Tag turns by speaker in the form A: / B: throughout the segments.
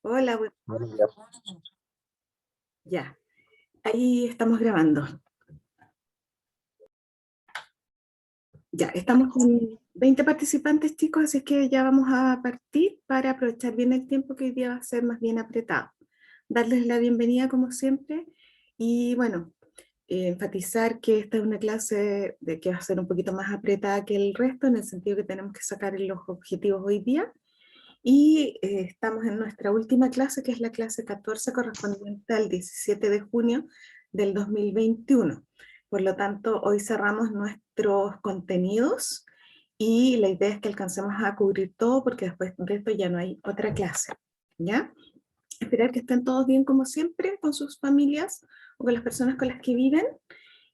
A: Hola,
B: Bueno, ya.
A: ya, ahí estamos grabando. Ya, estamos con 20 participantes, chicos, así que ya vamos a partir para aprovechar bien el tiempo que hoy día va a ser más bien apretado. Darles la bienvenida como siempre y bueno, enfatizar que esta es una clase de que va a ser un poquito más apretada que el resto, en el sentido que tenemos que sacar los objetivos hoy día. Y estamos en nuestra última clase, que es la clase 14, correspondiente al 17 de junio del 2021. Por lo tanto, hoy cerramos nuestros contenidos y la idea es que alcancemos a cubrir todo, porque después de esto ya no hay otra clase, ¿ya? Esperar que estén todos bien como siempre, con sus familias o con las personas con las que viven.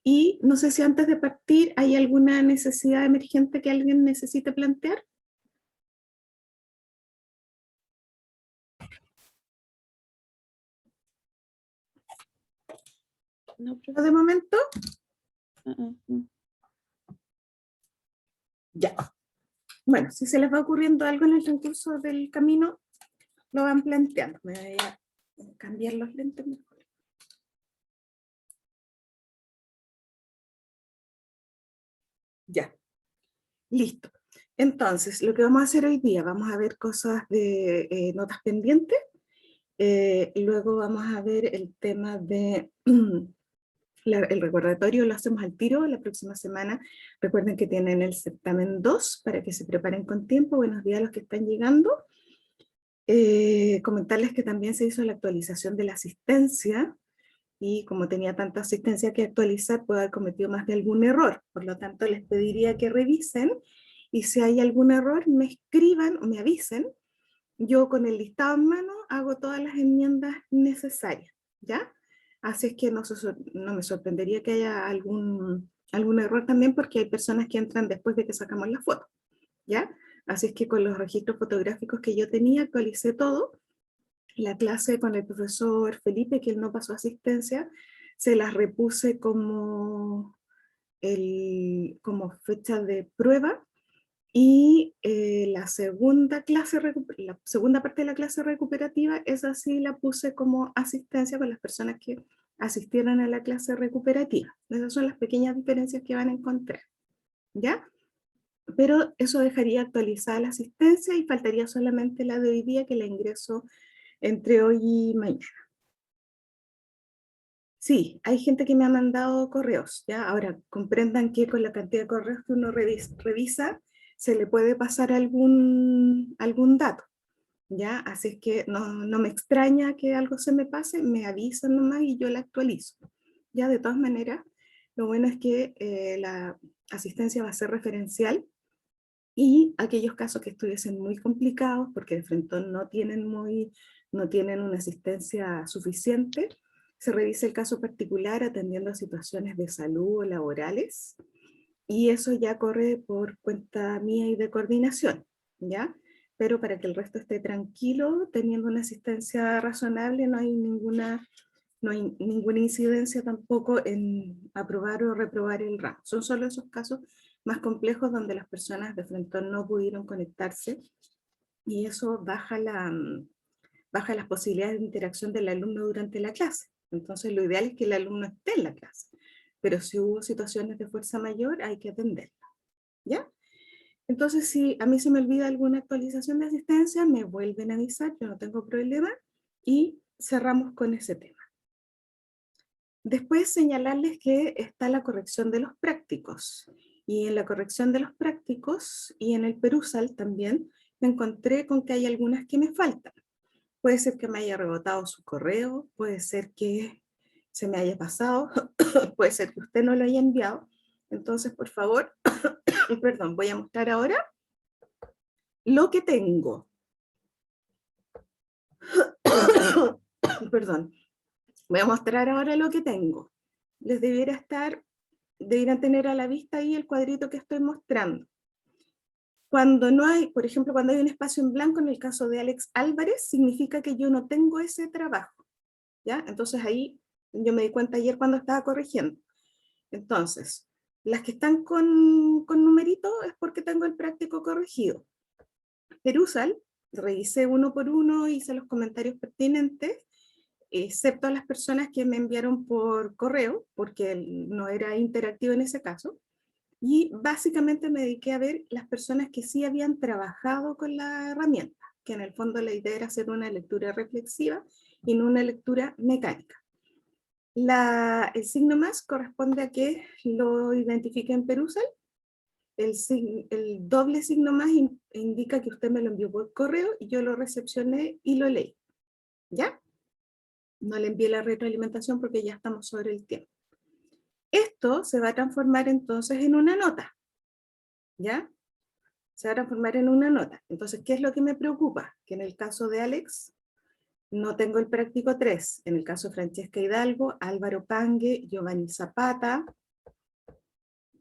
A: Y no sé si antes de partir hay alguna necesidad emergente que alguien necesite plantear.
C: No,
A: ¿De momento?
C: no.
A: Ya. Bueno, si se les va ocurriendo algo en el transcurso del camino, lo van planteando. Me voy a cambiar los lentes mejor. Ya, listo. Entonces, lo que vamos a hacer hoy día, vamos a ver cosas de notas pendientes, luego vamos a ver el tema de el recordatorio, lo hacemos al tiro la próxima semana. Recuerden que tienen el certamen 2 para que se preparen con tiempo. Buenos días a los que están llegando. Comentarles que también se hizo la actualización de la asistencia, y como tenía tanta asistencia que actualizar, puedo haber cometido más de algún error. Por lo tanto, les pediría que revisen, y si hay algún error, me escriban o me avisen. Yo con el listado en mano hago todas las enmiendas necesarias, ¿ya? Así es que no me sorprendería que haya algún error también, porque hay personas que entran después de que sacamos la foto, ¿ya? Así es que con los registros fotográficos que yo tenía, actualicé todo. La clase con el profesor Felipe, que él no pasó asistencia, se las repuse como fecha de prueba, y la segunda parte de la clase recuperativa, esa sí la puse como asistencia con las personas que asistieron a la clase recuperativa. Esas son las pequeñas diferencias que van a encontrar, ¿ya? Pero eso dejaría actualizada la asistencia y faltaría solamente la de hoy día, que la ingreso entre hoy y mañana. Sí, hay gente que me ha mandado correos, ¿ya? Ahora, comprendan que con la cantidad de correos que uno revisa, se le puede pasar algún dato, ¿ya? Así es que no me extraña que algo se me pase, me avisan nomás y yo la actualizo. Ya, de todas maneras, lo bueno es que la asistencia va a ser referencial, y aquellos casos que estuviesen muy complicados, porque de frente no tienen una asistencia suficiente, se revisa el caso particular atendiendo a situaciones de salud o laborales, y eso ya corre por cuenta mía y de coordinación, ¿ya? Pero para que el resto esté tranquilo, teniendo una asistencia razonable, no hay ninguna incidencia tampoco en aprobar o reprobar el ramo. Son solo esos casos más complejos donde las personas de frente no pudieron conectarse, y eso baja las posibilidades de interacción del alumno durante la clase. Entonces lo ideal es que el alumno esté en la clase, pero si hubo situaciones de fuerza mayor, hay que atenderla, ¿ya? Entonces, si a mí se me olvida alguna actualización de asistencia, me vuelven a avisar, yo no tengo problema, y cerramos con ese tema. Después señalarles que está la corrección de los prácticos, y en la corrección de los prácticos y en el Perusal también me encontré con que hay algunas que me faltan. Puede ser que me haya rebotado su correo, puede ser que se me haya pasado, puede ser que usted no lo haya enviado. Entonces, por favor, perdón, voy a mostrar ahora lo que tengo. Perdón, voy a mostrar ahora lo que tengo. Les deberían tener a la vista ahí el cuadrito que estoy mostrando. Cuando no hay, por ejemplo, cuando hay un espacio en blanco, en el caso de Alex Álvarez, significa que yo no tengo ese trabajo, ¿ya? Entonces ahí yo me di cuenta ayer cuando estaba corrigiendo. Entonces, las que están con numerito es porque tengo el práctico corregido. Perusal revisé uno por uno, hice los comentarios pertinentes, excepto a las personas que me enviaron por correo, porque no era interactivo en ese caso, y básicamente me dediqué a ver las personas que sí habían trabajado con la herramienta, que en el fondo la idea era hacer una lectura reflexiva y no una lectura mecánica. El signo más corresponde a que lo identifique en Perusal. El doble signo más indica que usted me lo envió por correo y yo lo recepcioné y lo leí. ¿Ya? No le envié la retroalimentación porque ya estamos sobre el tiempo. Esto se va a transformar entonces en una nota. ¿Ya? Se va a transformar en una nota. Entonces, ¿qué es lo que me preocupa? Que en el caso de Alex no tengo el práctico 3. En el caso de Francesca Hidalgo, Álvaro Pangue, Giovanni Zapata.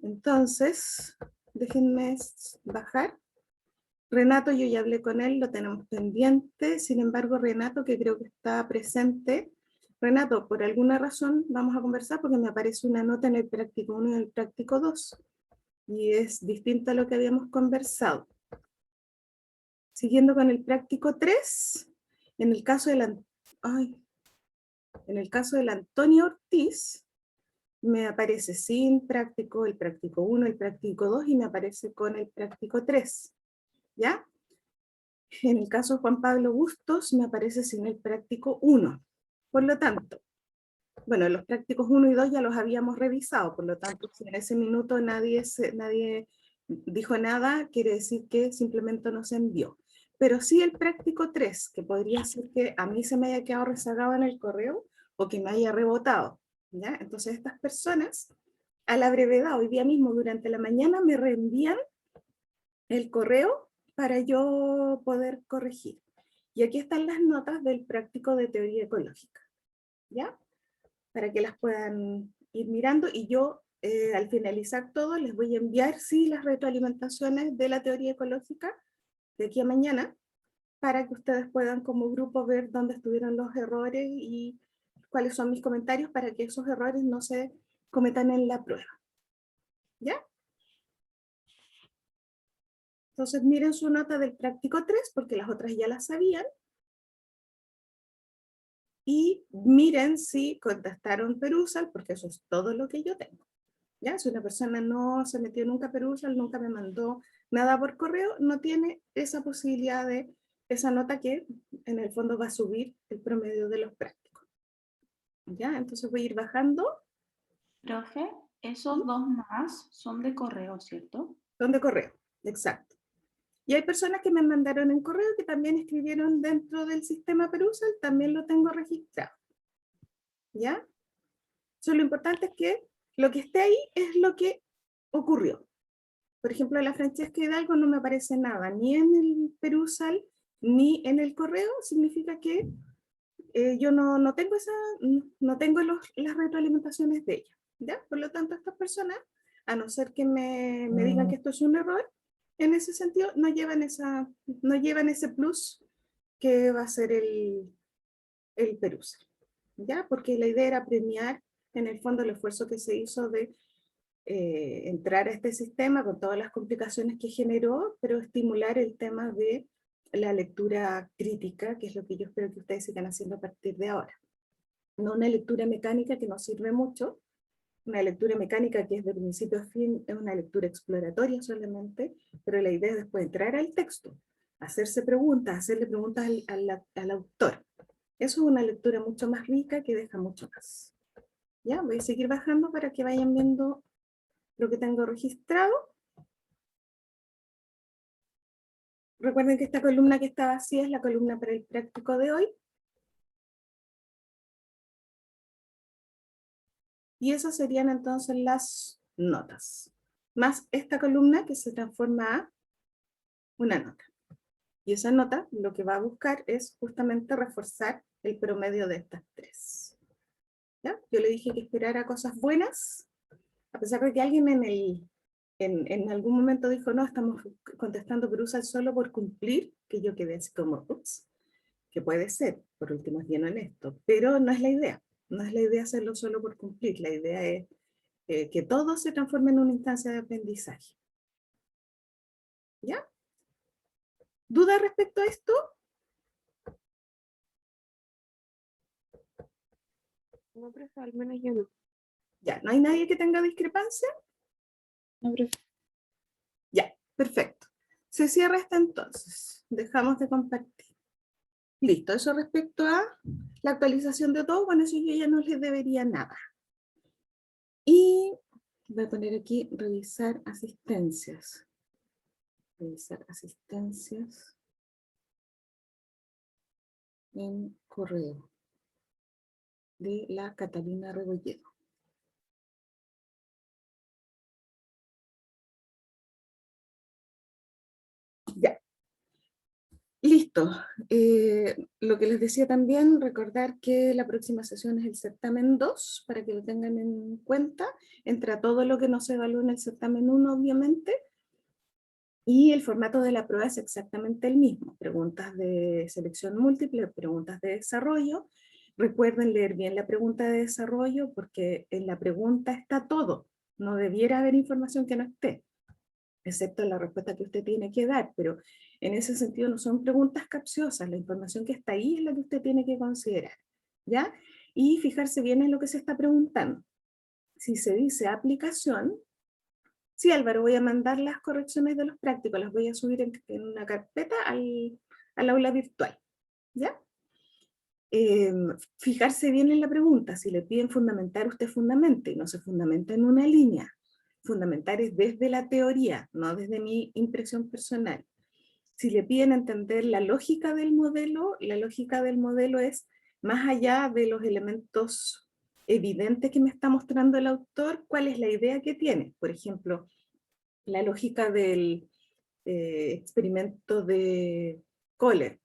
A: Entonces, déjenme bajar. Renato, yo ya hablé con él, lo tenemos pendiente. Sin embargo, Renato, que creo que está presente. Renato, por alguna razón vamos a conversar porque me aparece una nota en el práctico 1 y en el práctico 2. Y es distinto a lo que habíamos conversado. Siguiendo con el práctico 3, en el caso del Antonio Ortiz, me aparece sin práctico, el práctico 1, el práctico 2 y me aparece con el práctico 3. ¿Ya? En el caso de Juan Pablo Bustos me aparece sin el práctico 1. Por lo tanto, bueno, los prácticos 1 y 2 ya los habíamos revisado, por lo tanto, si en ese minuto nadie dijo nada, quiere decir que simplemente no se envió. Pero sí el práctico 3, que podría ser que a mí se me haya quedado rezagado en el correo o que me haya rebotado. ¿Ya? Entonces estas personas, a la brevedad, hoy día mismo durante la mañana, me reenvían el correo para yo poder corregir. Y aquí están las notas del práctico de teoría ecológica, ¿ya? Para que las puedan ir mirando y yo al finalizar todo les voy a enviar sí las retroalimentaciones de la teoría ecológica de aquí a mañana para que ustedes puedan como grupo ver dónde estuvieron los errores y cuáles son mis comentarios para que esos errores no se cometan en la prueba. ¿Ya? Entonces miren su nota del práctico 3 porque las otras ya las sabían. Y miren si contestaron Perusal, porque eso es todo lo que yo tengo. ¿Ya? Si una persona no se metió nunca a Perusal, nunca me mandó nada por correo, no tiene esa posibilidad de esa nota que en el fondo va a subir el promedio de los prácticos. ¿Ya? Entonces voy a ir bajando.
C: Profe, esos dos más son de correo, ¿cierto?
A: Son de correo, exacto. Y hay personas que me mandaron en correo que también escribieron dentro del sistema Perusal, también lo tengo registrado. ¿Ya? So, lo importante es que lo que esté ahí es lo que ocurrió. Por ejemplo, la Francesca Hidalgo no me aparece nada, ni en el Perusal, ni en el correo, significa que yo no tengo, no tengo las retroalimentaciones de ella. ¿Ya? Por lo tanto, estas personas, a no ser que me digan que esto es un error, en ese sentido no llevan ese plus que va a ser el Perusal. ¿Ya? Porque la idea era premiar en el fondo el esfuerzo que se hizo de entrar a este sistema con todas las complicaciones que generó, pero estimular el tema de la lectura crítica, que es lo que yo espero que ustedes sigan haciendo a partir de ahora. No una lectura mecánica que nos sirve mucho, una lectura mecánica que es de principio a fin, es una lectura exploratoria solamente, pero la idea es después entrar al texto, hacerse preguntas, hacerle preguntas al autor. Eso es una lectura mucho más rica que deja mucho más. Ya, voy a seguir bajando para que vayan viendo lo que tengo registrado. Recuerden que esta columna que está vacía es la columna para el práctico de hoy. Y esas serían entonces las notas. Más esta columna que se transforma a una nota. Y esa nota lo que va a buscar es justamente reforzar el promedio de estas tres. ¿Ya? Yo le dije que esperara cosas buenas, a pesar de que alguien en algún momento dijo, no, estamos contestando Perusal solo por cumplir, que yo quedé así como, ups, que puede ser, por último es bien honesto, pero no es la idea. No es la idea hacerlo solo por cumplir, la idea es que todo se transforme en una instancia de aprendizaje. ¿Ya? ¿Duda respecto a esto?
B: No, profe, al menos yo no.
A: Ya, ¿no hay nadie que tenga discrepancia?
B: No, profe.
A: Ya, perfecto. Se cierra esta entonces. Dejamos de compartir. Listo, eso respecto a la actualización de todo, con eso yo ya no les debería nada. Y voy a poner aquí revisar asistencias. Revisar asistencias en correo de la Catalina Rebolledo. Ya. Listo. Lo que les decía también, recordar que la próxima sesión es el certamen 2, para que lo tengan en cuenta. Entra todo lo que no se evalúa en el certamen 1, obviamente. Y el formato de la prueba es exactamente el mismo. Preguntas de selección múltiple, preguntas de desarrollo. Recuerden leer bien la pregunta de desarrollo, porque en la pregunta está todo. No debiera haber información que no esté, excepto la respuesta que usted tiene que dar, pero en ese sentido no son preguntas capciosas, la información que está ahí es la que usted tiene que considerar, ¿ya? Y fijarse bien en lo que se está preguntando. Si se dice aplicación, sí, Álvaro, voy a mandar las correcciones de los prácticos, las voy a subir en una carpeta al aula virtual, ¿ya? Fijarse bien en la pregunta, si le piden fundamentar, usted fundamente, y no se fundamenta en una línea. Fundamentar es desde la teoría, no desde mi impresión personal. Si le piden entender la lógica del modelo, la lógica del modelo es más allá de los elementos evidentes que me está mostrando el autor, cuál es la idea que tiene. Por ejemplo, la lógica del experimento de Kohler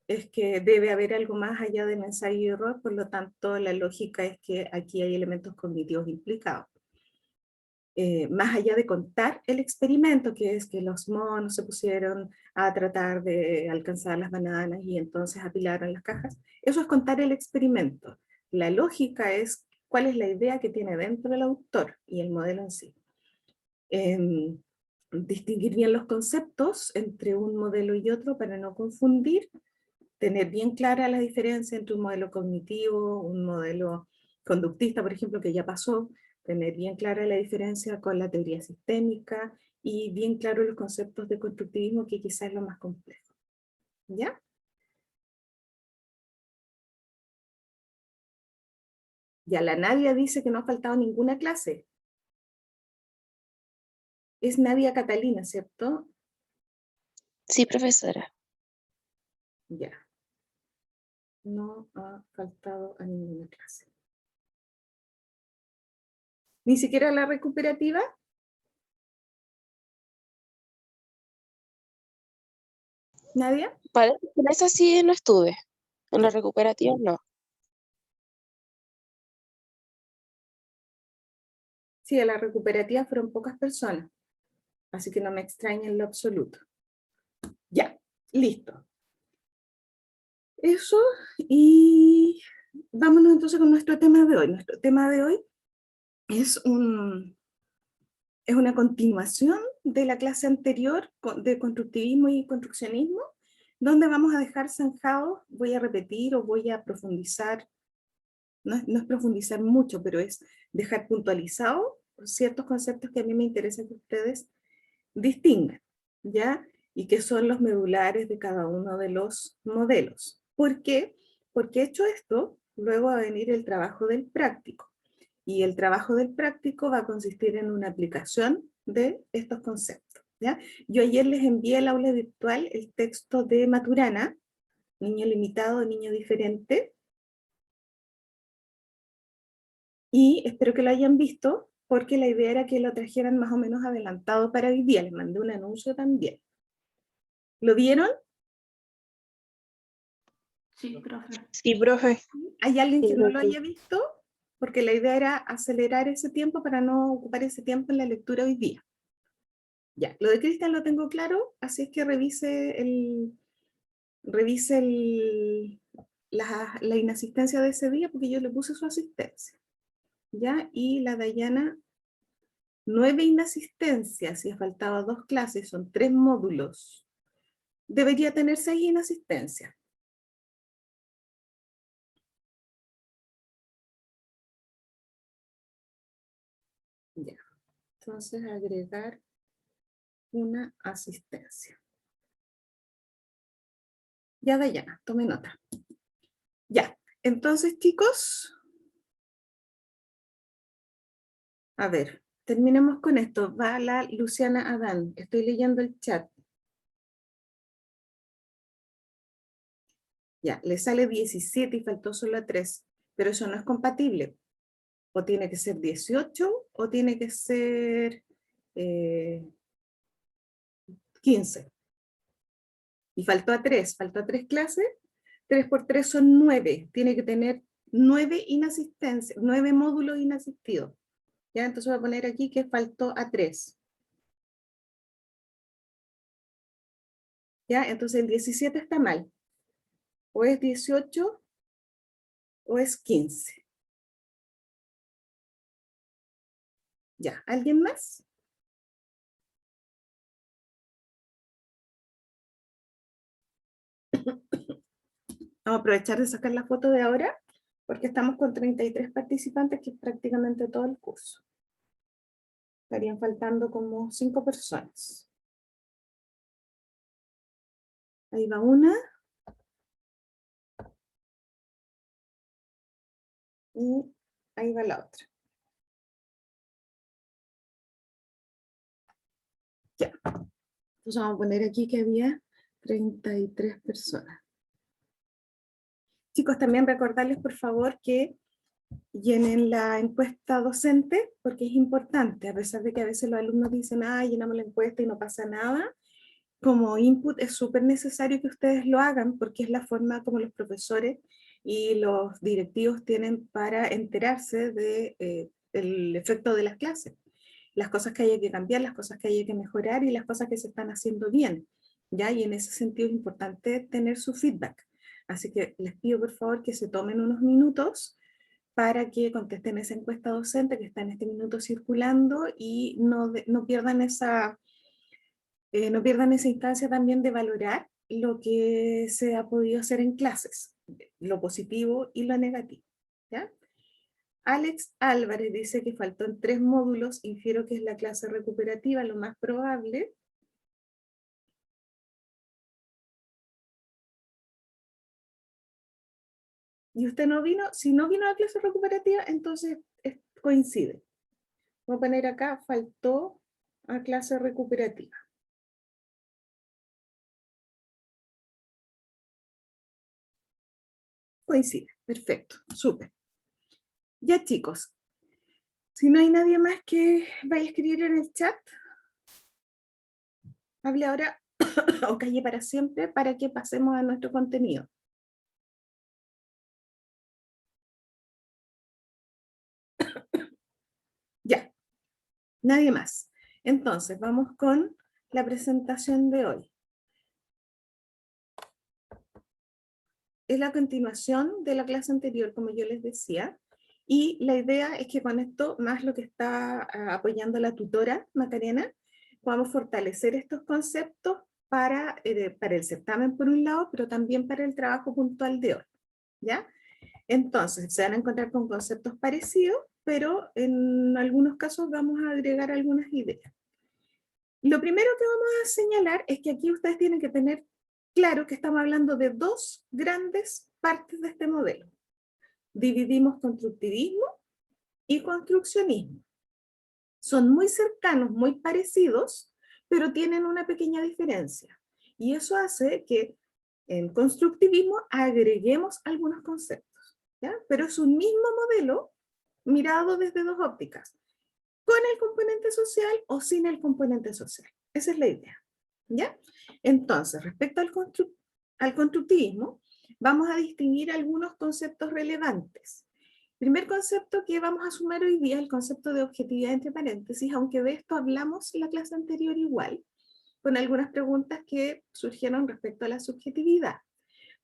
A: es que debe haber algo más allá del ensayo y error, por lo tanto la lógica es que aquí hay elementos cognitivos implicados. Más allá de contar el experimento, que es que los monos se pusieron a tratar de alcanzar las bananas y entonces apilaron las cajas, eso es contar el experimento. La lógica es cuál es la idea que tiene dentro el autor y el modelo en sí. Distinguir bien los conceptos entre un modelo y otro para no confundir, tener bien clara la diferencia entre un modelo cognitivo, un modelo conductista, por ejemplo, que ya pasó, tener bien clara la diferencia con la teoría sistémica y bien claro los conceptos de constructivismo, que quizás es lo más complejo. ¿Ya? Ya la Nadia dice que no ha faltado ninguna clase. Es Nadia Catalina, ¿cierto?
B: Sí, profesora.
A: Ya. No ha faltado a ninguna clase. ¿Ni siquiera la recuperativa? ¿Nadia?
B: Parece que en esa sí no estuve. En la recuperativa no.
A: Sí, a la recuperativa fueron pocas personas, así que no me extraña en lo absoluto. Ya, listo. Eso, y vámonos entonces con nuestro tema de hoy. Nuestro tema de hoy es una continuación de la clase anterior de constructivismo y construccionismo, donde vamos a dejar zanjados, voy a repetir o voy a profundizar, no es profundizar mucho, pero es dejar puntualizado ciertos conceptos que a mí me interesa que ustedes distingan, ¿ya? Y que son los medulares de cada uno de los modelos. ¿Por qué? Porque hecho esto, luego va a venir el trabajo del práctico. Y el trabajo del práctico va a consistir en una aplicación de estos conceptos, ¿ya? Yo ayer les envié al aula virtual el texto de Maturana, Niño Limitado, Niño Diferente, y espero que lo hayan visto, porque la idea era que lo trajeran más o menos adelantado para hoy día. Les mandé un anuncio también. ¿Lo vieron?
C: Sí, profe.
B: Sí, profe.
A: ¿Hay alguien
B: Sí,
A: que no lo
B: profe.
A: haya visto? Porque la idea era acelerar ese tiempo para no ocupar ese tiempo en la lectura hoy día. Ya, lo de Cristian lo tengo claro, así es que revise la inasistencia de ese día, porque yo le puse su asistencia. ¿Ya? Y la Dayana, 9 inasistencias, y ha faltado 2 clases, son 3 módulos. debería tener 6 inasistencias. Ya. Entonces, agregar una asistencia. Ya, Dayana, tome nota. Ya, entonces, chicos, a ver, terminemos con esto. Va la Luciana Adán. Estoy leyendo el chat. Ya, le sale 17 y faltó solo 3, pero eso no es compatible. O tiene que ser 18 o tiene que ser 15. Y faltó a 3 clases. 3 por 3 son 9. Tiene que tener 9 inasistencias, 9 módulos inasistidos. ¿Ya? Entonces voy a poner aquí que faltó a 3. ¿Ya? Entonces el 17 está mal. O es 18 o es 15. ¿Ya? ¿Alguien más? Vamos a aprovechar de sacar la foto de ahora, porque estamos con 33 participantes, que es prácticamente todo el curso. Estarían faltando como 5 personas. Ahí va una. Y ahí va la otra. Ya. Entonces vamos a poner aquí que había 33 personas. Chicos, también recordarles por favor que llenen la encuesta docente, porque es importante, a pesar de que a veces los alumnos dicen, llenamos la encuesta y no pasa nada. Como input es súper necesario que ustedes lo hagan, porque es la forma como los profesores y los directivos tienen para enterarse del efecto de las clases. Las cosas que hay que cambiar, las cosas que hay que mejorar y las cosas que se están haciendo bien, ¿ya? Y en ese sentido es importante tener su feedback. Así que les pido por favor que se tomen unos minutos para que contesten esa encuesta docente que está en este minuto circulando y no pierdan no pierdan esa instancia también de valorar lo que se ha podido hacer en clases, lo positivo y lo negativo, ¿ya? Alex Álvarez dice que faltó en 3 módulos, infiero que es la clase recuperativa, lo más probable. Y usted no vino, si no vino a la clase recuperativa, entonces coincide. Voy a poner acá, faltó a clase recuperativa. Coincide, perfecto, súper. Ya chicos, si no hay nadie más que vaya a escribir en el chat, hable ahora o calle para siempre para que pasemos a nuestro contenido. Ya, nadie más. Entonces, vamos con la presentación de hoy. Es la continuación de la clase anterior, como yo les decía, y la idea es que con esto, más lo que está apoyando la tutora Macarena, podamos fortalecer estos conceptos para el certamen por un lado, pero también para el trabajo puntual de hoy, ¿ya? Entonces, se van a encontrar con conceptos parecidos, pero en algunos casos vamos a agregar algunas ideas. Lo primero que vamos a señalar es que aquí ustedes tienen que tener claro que estamos hablando de 2 grandes partes de este modelo. Dividimos constructivismo y construccionismo. Son muy cercanos, muy parecidos, pero tienen una pequeña diferencia. Y eso hace que en constructivismo agreguemos algunos conceptos, ¿ya? Pero es un mismo modelo mirado desde 2 ópticas, con el componente social o sin el componente social. Esa es la idea, ¿ya? Entonces, respecto al constructivismo, vamos a distinguir algunos conceptos relevantes. Primer concepto que vamos a sumar hoy día es el concepto de objetividad entre paréntesis, aunque de esto hablamos en la clase anterior igual, con algunas preguntas que surgieron respecto a la subjetividad.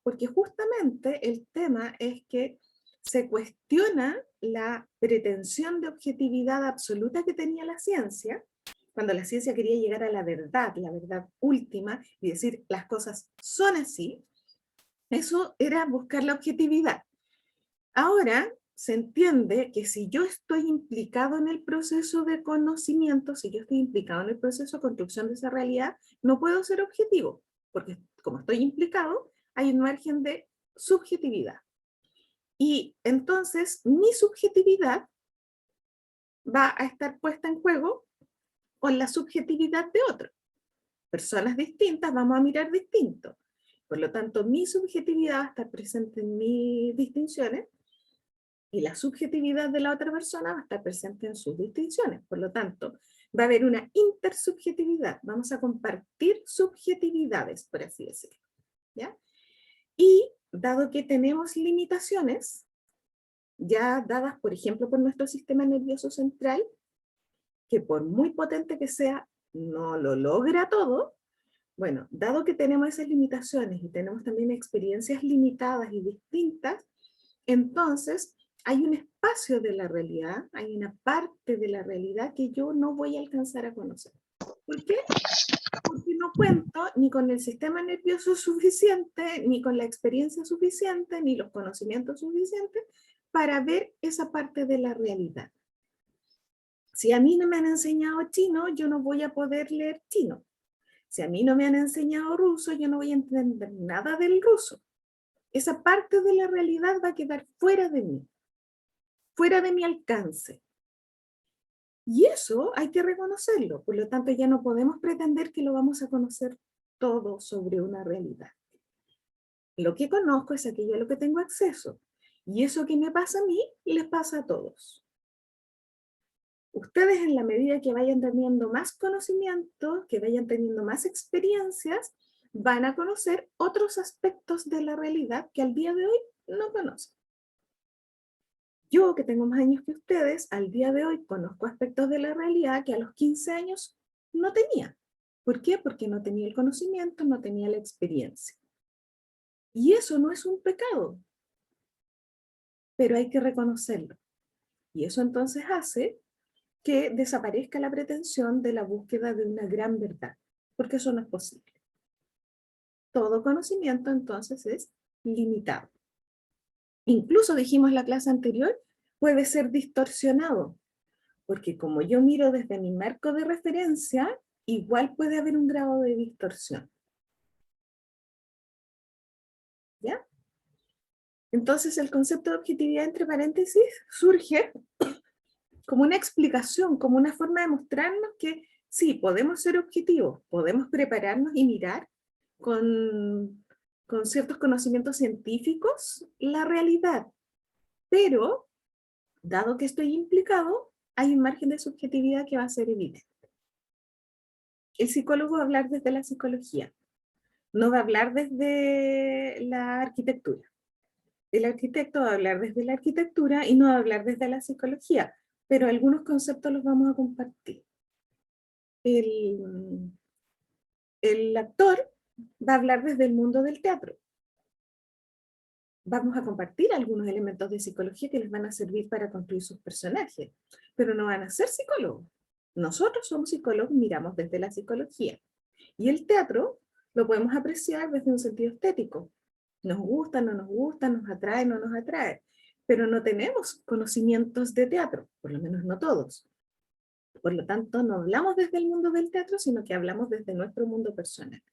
A: Porque justamente el tema es que se cuestiona la pretensión de objetividad absoluta que tenía la ciencia cuando la ciencia quería llegar a la verdad última, y decir las cosas son así, eso era buscar la objetividad. Ahora se entiende que si yo estoy implicado en el proceso de conocimiento, si yo estoy implicado en el proceso de construcción de esa realidad, no puedo ser objetivo, porque como estoy implicado, hay un margen de subjetividad. Y entonces mi subjetividad va a estar puesta en juego con la subjetividad de otro. Personas distintas vamos a mirar distinto. Por lo tanto, mi subjetividad va a estar presente en mis distinciones y la subjetividad de la otra persona va a estar presente en sus distinciones. Por lo tanto, va a haber una intersubjetividad. Vamos a compartir subjetividades, por así decirlo. ¿Ya? Y dado que tenemos limitaciones, ya dadas, por ejemplo, por nuestro sistema nervioso central, que por muy potente que sea, no lo logra todo. Bueno, dado que tenemos esas limitaciones y tenemos también experiencias limitadas y distintas, entonces hay un espacio de la realidad, hay una parte de la realidad que yo no voy a alcanzar a conocer. ¿Por qué? Porque no cuento ni con el sistema nervioso suficiente, ni con la experiencia suficiente, ni los conocimientos suficientes para ver esa parte de la realidad. Si a mí no me han enseñado chino, yo no voy a poder leer chino. Si a mí no me han enseñado ruso, yo no voy a entender nada del ruso. Esa parte de la realidad va a quedar fuera de mí, fuera de mi alcance. Y eso hay que reconocerlo. Por lo tanto, ya no podemos pretender que lo vamos a conocer todo sobre una realidad. Lo que conozco es aquello a lo que tengo acceso. Y eso que me pasa a mí, les pasa a todos. Ustedes, en la medida que vayan teniendo más conocimiento, que vayan teniendo más experiencias, van a conocer otros aspectos de la realidad que al día de hoy no conocen. Yo, que tengo más años que ustedes, al día de hoy conozco aspectos de la realidad que a los 15 años no tenía. ¿Por qué? Porque no tenía el conocimiento, no tenía la experiencia. Y eso no es un pecado, pero hay que reconocerlo. Y eso entonces hace que desaparezca la pretensión de la búsqueda de una gran verdad, porque eso no es posible. Todo conocimiento entonces es limitado. Incluso dijimos en la clase anterior, puede ser distorsionado, porque como yo miro desde mi marco de referencia, igual puede haber un grado de distorsión. ¿Ya? Entonces el concepto de objetividad, entre paréntesis, surge como una explicación, como una forma de mostrarnos que sí, podemos ser objetivos, podemos prepararnos y mirar con ciertos conocimientos científicos la realidad, pero dado que estoy implicado, hay un margen de subjetividad que va a ser evidente. El psicólogo va a hablar desde la psicología, no va a hablar desde la arquitectura. El arquitecto va a hablar desde la arquitectura y no va a hablar desde la psicología, pero algunos conceptos los vamos a compartir. El actor va a hablar desde el mundo del teatro. Vamos a compartir algunos elementos de psicología que les van a servir para construir sus personajes, pero no van a ser psicólogos. Nosotros somos psicólogos, miramos desde la psicología. Y el teatro lo podemos apreciar desde un sentido estético. Nos gusta, no nos gusta, nos atrae, no nos atrae. Pero no tenemos conocimientos de teatro, por lo menos no todos. Por lo tanto, no hablamos desde el mundo del teatro, sino que hablamos desde nuestro mundo personal.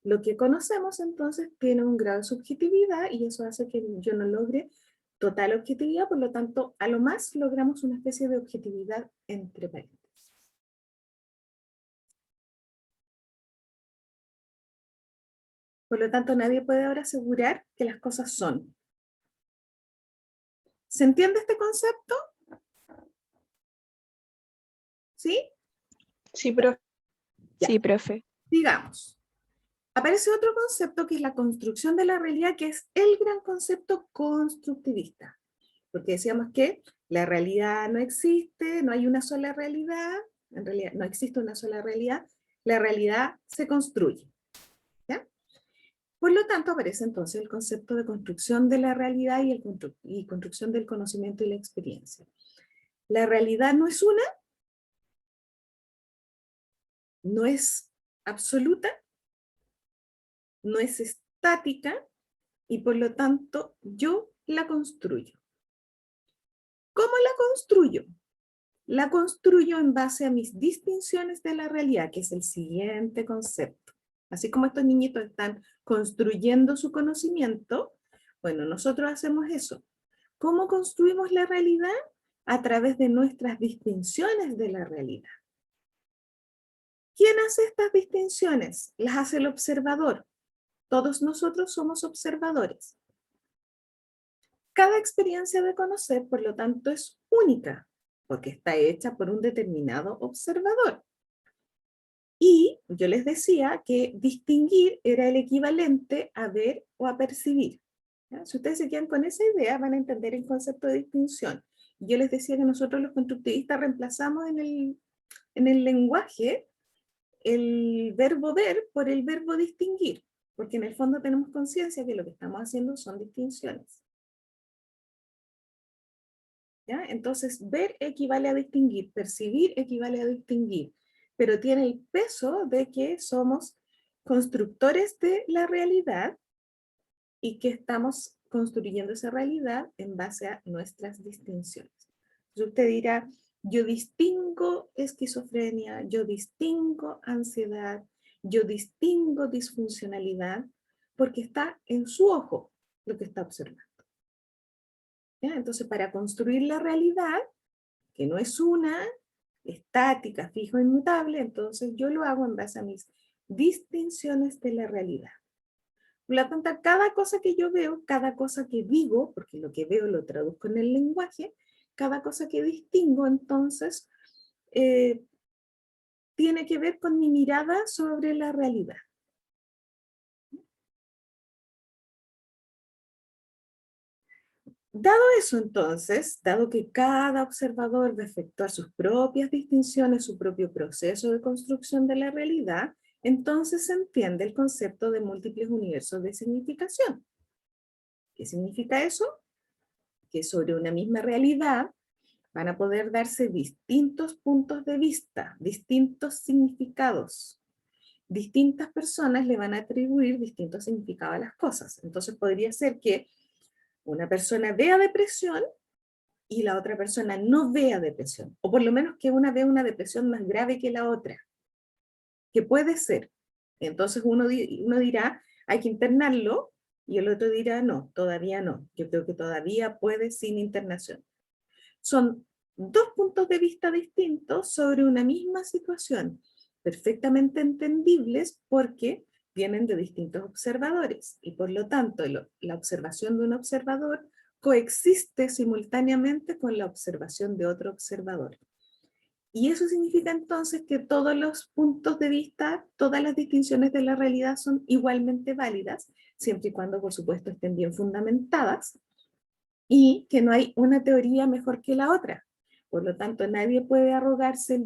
A: Lo que conocemos entonces tiene un grado de subjetividad y eso hace que yo no logre total objetividad, por lo tanto, a lo más logramos una especie de objetividad entre paréntesis. Por lo tanto, nadie puede ahora asegurar que las cosas son. ¿Se entiende este concepto? ¿Sí?
B: Sí, profe.
A: Ya.
B: Sí, profe.
A: Digamos, aparece otro concepto que es la construcción de la realidad, que es el gran concepto constructivista. Porque decíamos que la realidad no existe, no hay una sola realidad, en realidad no existe una sola realidad, la realidad se construye. ¿Ya? Por lo tanto, aparece entonces el concepto de construcción de la realidad y construcción del conocimiento y la experiencia. La realidad no es una, no es absoluta, no es estática, y por lo tanto yo la construyo. ¿Cómo la construyo? La construyo en base a mis distinciones de la realidad, que es el siguiente concepto. Así como estos niñitos están construyendo su conocimiento, bueno, nosotros hacemos eso. ¿Cómo construimos la realidad? A través de nuestras distinciones de la realidad. ¿Quién hace estas distinciones? Las hace el observador. Todos nosotros somos observadores. Cada experiencia de conocer, por lo tanto, es única, porque está hecha por un determinado observador. Y yo les decía que distinguir era el equivalente a ver o a percibir. ¿Ya? Si ustedes se quedan con esa idea, van a entender el concepto de distinción. Yo les decía que nosotros los constructivistas reemplazamos en el lenguaje el verbo ver por el verbo distinguir, porque en el fondo tenemos conciencia que lo que estamos haciendo son distinciones. ¿Ya? Entonces, ver equivale a distinguir, percibir equivale a distinguir, pero tiene el peso de que somos constructores de la realidad y que estamos construyendo esa realidad en base a nuestras distinciones. Entonces usted dirá, yo distingo esquizofrenia, yo distingo ansiedad, yo distingo disfuncionalidad, porque está en su ojo lo que está observando. ¿Ya? Entonces, para construir la realidad, que no es una, estática, fijo, inmutable, entonces yo lo hago en base a mis distinciones de la realidad. Por lo tanto, cada cosa que yo veo, cada cosa que digo, porque lo que veo lo traduzco en el lenguaje, cada cosa que distingo, entonces, tiene que ver con mi mirada sobre la realidad. Dado eso entonces, dado que cada observador va a efectuar sus propias distinciones, su propio proceso de construcción de la realidad, entonces se entiende el concepto de múltiples universos de significación. ¿Qué significa eso? Que sobre una misma realidad van a poder darse distintos puntos de vista, distintos significados. Distintas personas le van a atribuir distintos significados a las cosas. Entonces podría ser que una persona vea depresión y la otra persona no vea depresión, o por lo menos que una vea una depresión más grave que la otra, que puede ser. Entonces uno dirá, hay que internarlo, y el otro dirá, no, todavía no, yo creo que todavía puede sin internación. Son dos puntos de vista distintos sobre una misma situación, perfectamente entendibles porque vienen de distintos observadores, y por lo tanto la observación de un observador coexiste simultáneamente con la observación de otro observador. Y eso significa entonces que todos los puntos de vista, todas las distinciones de la realidad son igualmente válidas, siempre y cuando, por supuesto, estén bien fundamentadas, y que no hay una teoría mejor que la otra. Por lo tanto, nadie puede arrogarse el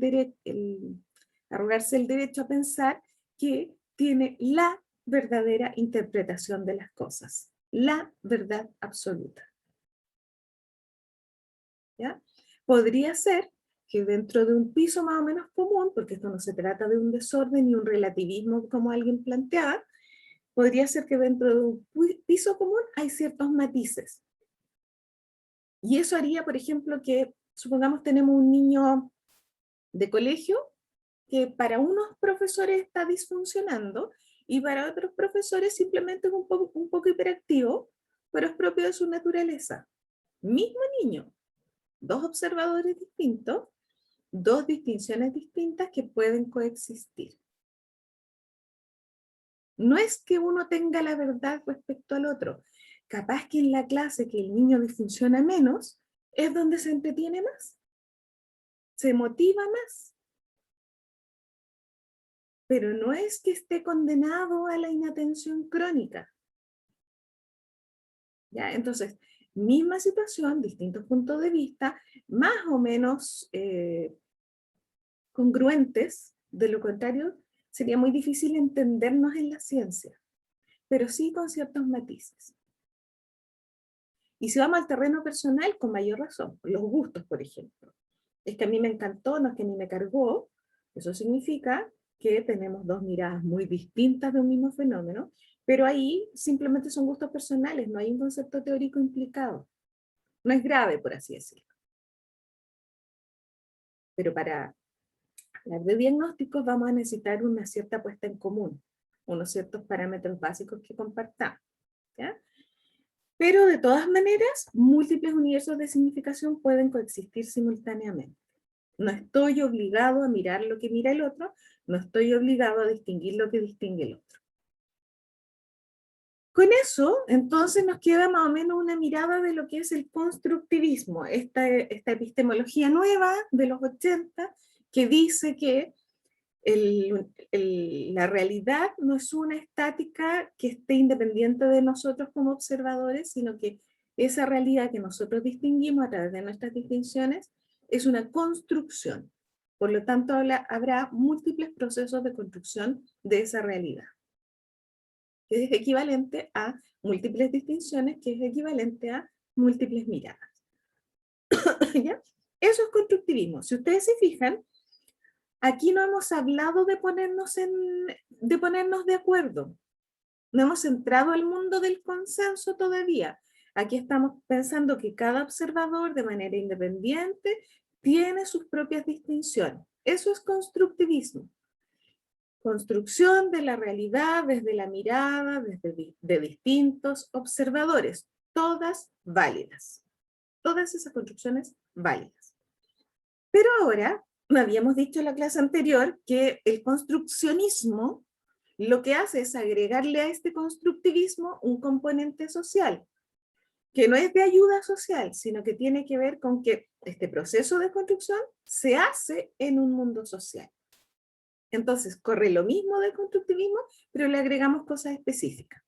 A: derecho a pensar que tiene la verdadera interpretación de las cosas, la verdad absoluta. ¿Ya? Podría ser que dentro de un piso más o menos común, porque esto no se trata de un desorden ni un relativismo como alguien planteaba, podría ser que dentro de un piso común hay ciertos matices. Y eso haría, por ejemplo, que supongamos tenemos un niño de colegio que para unos profesores está disfuncionando y para otros profesores simplemente es un poco hiperactivo, pero es propio de su naturaleza. Mismo niño, dos observadores distintos, dos distinciones distintas que pueden coexistir. No es que uno tenga la verdad respecto al otro. Capaz que en la clase que el niño disfunciona menos, es donde se entretiene más, se motiva más. Pero no es que esté condenado a la inatención crónica. ¿Ya? Entonces, misma situación, distintos puntos de vista, más o menos congruentes, de lo contrario, sería muy difícil entendernos en la ciencia, pero sí con ciertos matices. Y si vamos al terreno personal, con mayor razón, los gustos, por ejemplo. Es que a mí me encantó, no es que a mí me cargó, eso significa que tenemos dos miradas muy distintas de un mismo fenómeno, pero ahí simplemente son gustos personales, no hay un concepto teórico implicado. No es grave, por así decirlo. Pero para hablar de diagnósticos vamos a necesitar una cierta puesta en común, unos ciertos parámetros básicos que compartamos, ¿ya? Pero de todas maneras, múltiples universos de significación pueden coexistir simultáneamente. No estoy obligado a mirar lo que mira el otro, no estoy obligado a distinguir lo que distingue el otro. Con eso, entonces nos queda más o menos una mirada de lo que es el constructivismo, esta epistemología nueva de los 80 que dice que la realidad no es una estática que esté independiente de nosotros como observadores, sino que esa realidad que nosotros distinguimos a través de nuestras distinciones es una construcción. Por lo tanto, habrá múltiples procesos de construcción de esa realidad, que es equivalente a múltiples distinciones, que es equivalente a múltiples miradas. ¿Ya? Eso es constructivismo. Si ustedes se fijan, aquí no hemos hablado de ponernos de acuerdo. No hemos entrado al mundo del consenso todavía. Aquí estamos pensando que cada observador de manera independiente tiene sus propias distinciones. Eso es constructivismo. Construcción de la realidad desde la mirada de distintos observadores, todas válidas. Todas esas construcciones válidas. Pero ahora, habíamos dicho en la clase anterior que el construccionismo lo que hace es agregarle a este constructivismo un componente social, que no es de ayuda social, sino que tiene que ver con que este proceso de construcción se hace en un mundo social. Entonces, corre lo mismo del constructivismo, pero le agregamos cosas específicas.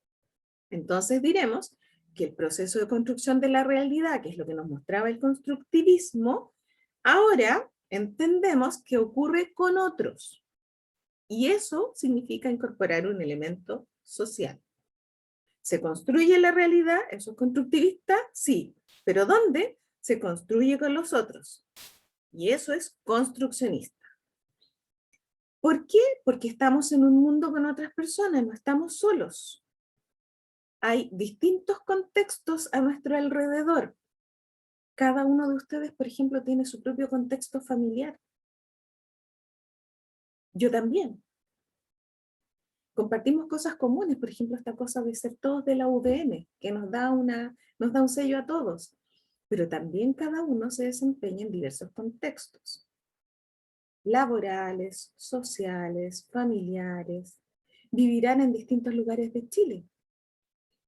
A: Entonces diremos que el proceso de construcción de la realidad, que es lo que nos mostraba el constructivismo, ahora entendemos que ocurre con otros. Y eso significa incorporar un elemento social. ¿Se construye la realidad? ¿Eso es constructivista? Sí. ¿Pero dónde? Se construye con los otros. Y eso es construccionista. ¿Por qué? Porque estamos en un mundo con otras personas, no estamos solos. Hay distintos contextos a nuestro alrededor. Cada uno de ustedes, por ejemplo, tiene su propio contexto familiar. Yo también. Compartimos cosas comunes, por ejemplo, esta cosa de ser todos de la UDN, que nos da un sello a todos. Pero también cada uno se desempeña en diversos contextos. Laborales, sociales, familiares. Vivirán en distintos lugares de Chile.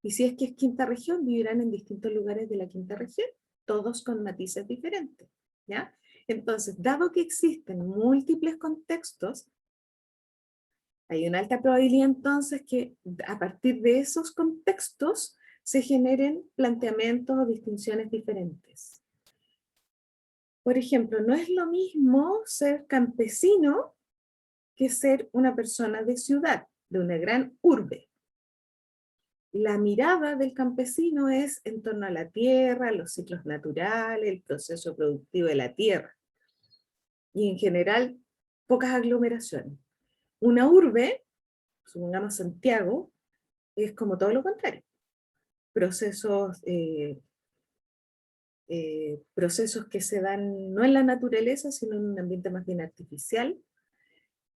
A: Y si es que es quinta región, vivirán en distintos lugares de la quinta región, todos con matices diferentes, ¿ya? Entonces, dado que existen múltiples contextos, hay una alta probabilidad entonces que a partir de esos contextos se generen planteamientos o distinciones diferentes. Por ejemplo, no es lo mismo ser campesino que ser una persona de ciudad, de una gran urbe. La mirada del campesino es en torno a la tierra, los ciclos naturales, el proceso productivo de la tierra. Y en general, pocas aglomeraciones. Una urbe, supongamos Santiago, es como todo lo contrario. Procesos que se dan no en la naturaleza, sino en un ambiente más bien artificial,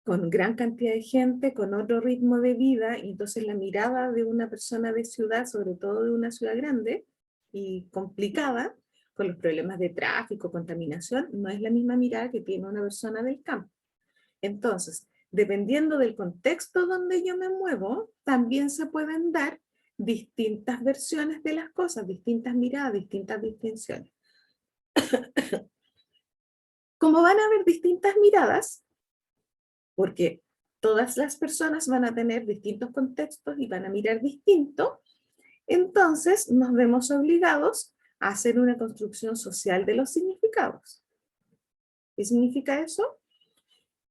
A: con gran cantidad de gente, con otro ritmo de vida, y entonces la mirada de una persona de ciudad, sobre todo de una ciudad grande y complicada, con los problemas de tráfico, contaminación, no es la misma mirada que tiene una persona del campo. Entonces, dependiendo del contexto donde yo me muevo, también se pueden dar distintas versiones de las cosas, distintas miradas, distintas distinciones. Como van a haber distintas miradas, porque todas las personas van a tener distintos contextos y van a mirar distinto, entonces nos vemos obligados a hacer una construcción social de los significados. ¿Qué significa eso?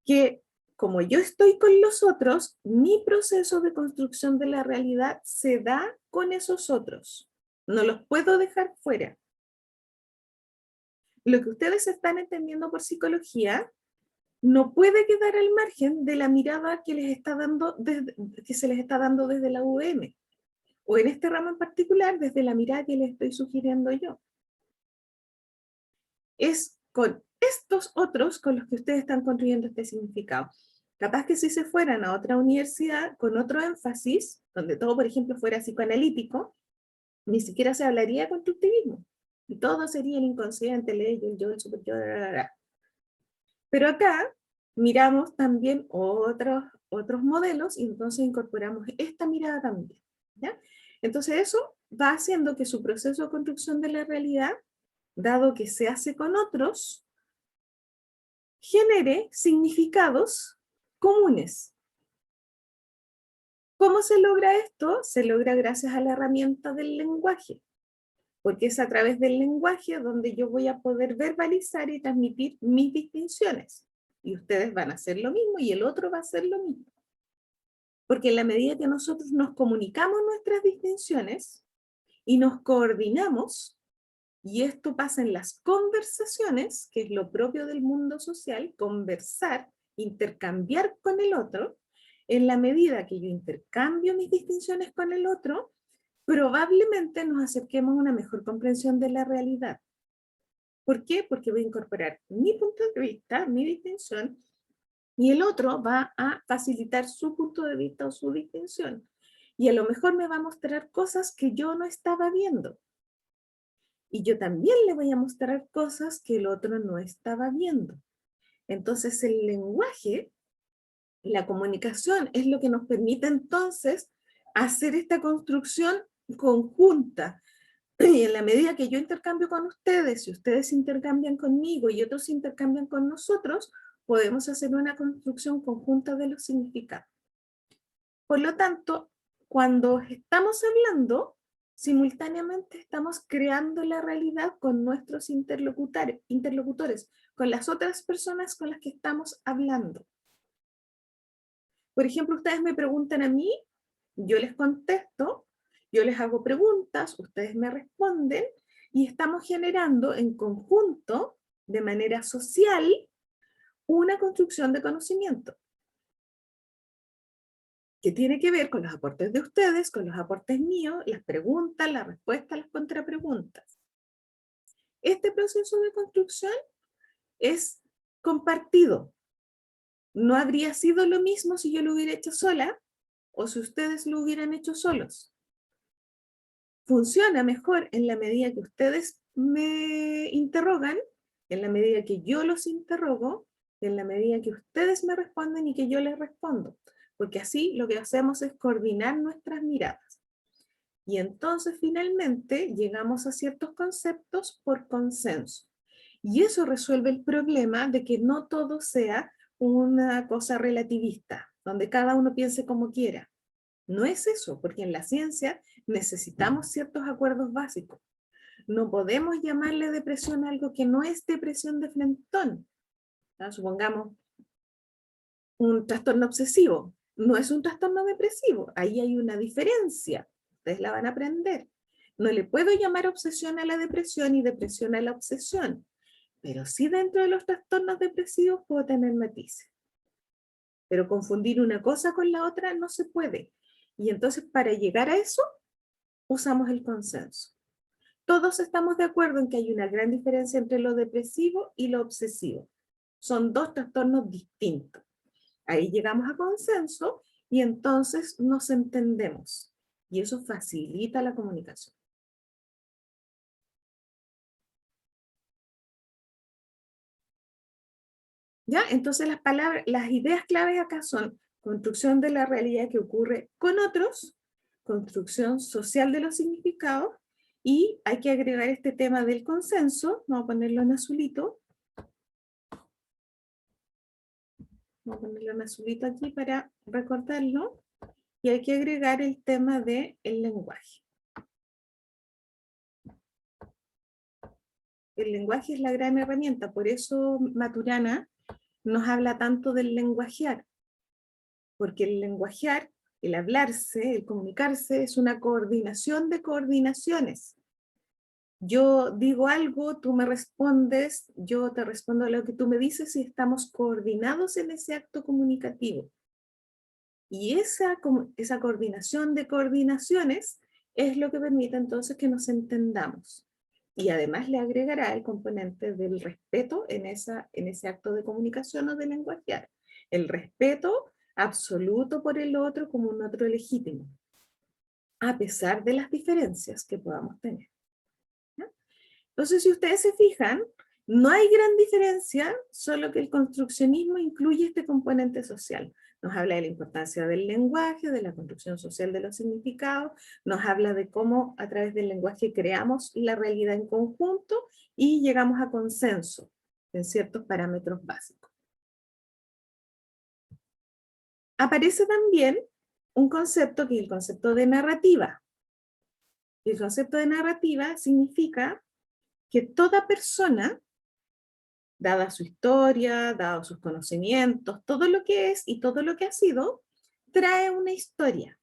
A: Que como yo estoy con los otros, mi proceso de construcción de la realidad se da con esos otros. No los puedo dejar fuera. Lo que ustedes están entendiendo por psicología no puede quedar al margen de la mirada que les está dando que se les está dando desde la UVM, o en este ramo en particular, desde la mirada que les estoy sugiriendo yo. Es con estos otros con los que ustedes están construyendo este significado. Capaz que si se fueran a otra universidad con otro énfasis, donde todo, por ejemplo, fuera psicoanalítico, ni siquiera se hablaría de constructivismo. Y todo sería el inconsciente, el ello, el yo, el super yo, Pero acá miramos también otros modelos y entonces incorporamos esta mirada también, ¿ya? Entonces eso va haciendo que su proceso de construcción de la realidad, dado que se hace con otros, genere significados comunes. ¿Cómo se logra esto? Se logra gracias a la herramienta del lenguaje, porque es a través del lenguaje donde yo voy a poder verbalizar y transmitir mis distinciones. Y ustedes van a hacer lo mismo y el otro va a hacer lo mismo. Porque en la medida que nosotros nos comunicamos nuestras distinciones y nos coordinamos, y esto pasa en las conversaciones, que es lo propio del mundo social, conversar, intercambiar con el otro, en la medida que yo intercambio mis distinciones con el otro, probablemente nos acerquemos a una mejor comprensión de la realidad. ¿Por qué? Porque voy a incorporar mi punto de vista, mi distinción, y el otro va a facilitar su punto de vista o su distinción. Y a lo mejor me va a mostrar cosas que yo no estaba viendo. Y yo también le voy a mostrar cosas que el otro no estaba viendo. Entonces el lenguaje, la comunicación, es lo que nos permite entonces hacer esta construcción conjunta. Y en la medida que yo intercambio con ustedes, y ustedes intercambian conmigo y otros intercambian con nosotros, podemos hacer una construcción conjunta de los significados. Por lo tanto, cuando estamos hablando, simultáneamente estamos creando la realidad con nuestros interlocutores, con las otras personas con las que estamos hablando. Por ejemplo, ustedes me preguntan a mí, yo les contesto, yo les hago preguntas, ustedes me responden, y estamos generando en conjunto, de manera social, una construcción de conocimiento que tiene que ver con los aportes de ustedes, con los aportes míos, las preguntas, las respuestas, las contrapreguntas. Este proceso de construcción es compartido. No habría sido lo mismo si yo lo hubiera hecho sola o si ustedes lo hubieran hecho solos. Funciona mejor en la medida que ustedes me interrogan, en la medida que yo los interrogo, en la medida que ustedes me responden y que yo les respondo. Porque así lo que hacemos es coordinar nuestras miradas. Y entonces finalmente llegamos a ciertos conceptos por consenso. Y eso resuelve el problema de que no todo sea una cosa relativista, donde cada uno piense como quiera. No es eso, porque en la ciencia necesitamos ciertos acuerdos básicos. No podemos llamarle depresión a algo que no es depresión de frentón. Supongamos un trastorno obsesivo. No es un trastorno depresivo. Ahí hay una diferencia. Ustedes la van a aprender. No le puedo llamar obsesión a la depresión y depresión a la obsesión. Pero sí dentro de los trastornos depresivos puedo tener matices. Pero confundir una cosa con la otra no se puede. Y entonces para llegar a eso, usamos el consenso. Todos estamos de acuerdo en que hay una gran diferencia entre lo depresivo y lo obsesivo. Son dos trastornos distintos. Ahí llegamos a consenso y entonces nos entendemos. Y eso facilita la comunicación. ¿Ya? Entonces las ideas claves acá son construcción de la realidad que ocurre con otros, construcción social de los significados, y hay que agregar este tema del consenso. Vamos a ponerlo en azulito. Vamos a ponerlo en azulito aquí para recordarlo. Y hay que agregar el tema del lenguaje. El lenguaje es la gran herramienta, por eso Maturana nos habla tanto del lenguajear, porque el lenguajear, el hablarse, el comunicarse, es una coordinación de coordinaciones. Yo digo algo, tú me respondes, yo te respondo a lo que tú me dices y estamos coordinados en ese acto comunicativo. Y esa coordinación de coordinaciones es lo que permite entonces que nos entendamos. Y además le agregará el componente del respeto en ese acto de comunicación o de lenguajear. El respeto absoluto por el otro como un otro legítimo, a pesar de las diferencias que podamos tener. ¿Ya? Entonces, si ustedes se fijan, no hay gran diferencia, solo que el construccionismo incluye este componente social. Nos habla de la importancia del lenguaje, de la construcción social de los significados, nos habla de cómo a través del lenguaje creamos la realidad en conjunto y llegamos a consenso en ciertos parámetros básicos. Aparece también un concepto que es el concepto de narrativa. El concepto de narrativa significa que toda persona, dada su historia, dados sus conocimientos, todo lo que es y todo lo que ha sido, trae una historia.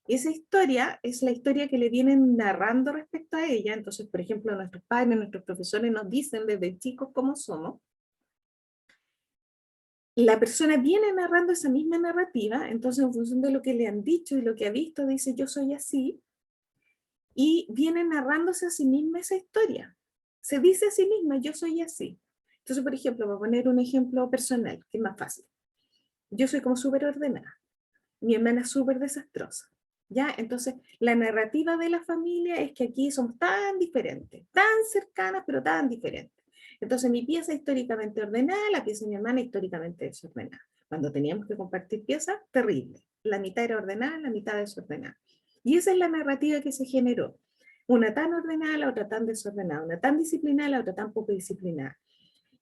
A: Y esa historia es la historia que le vienen narrando respecto a ella. Entonces, por ejemplo, nuestros padres, nuestros profesores nos dicen desde chicos cómo somos. La persona viene narrando esa misma narrativa, entonces en función de lo que le han dicho y lo que ha visto, dice yo soy así, y viene narrándose a sí misma esa historia. Se dice a sí misma yo soy así. Entonces, por ejemplo, voy a poner un ejemplo personal, que es más fácil. Yo soy como súper ordenada, mi hermana es súper desastrosa. ¿Ya? Entonces, la narrativa de la familia es que aquí somos tan diferentes, tan cercanas, pero tan diferentes. Entonces, mi pieza históricamente ordenada, la pieza de mi hermana históricamente desordenada. Cuando teníamos que compartir piezas, terrible. La mitad era ordenada, la mitad desordenada. Y esa es la narrativa que se generó. Una tan ordenada, la otra tan desordenada. Una tan disciplinada, la otra tan poco disciplinada.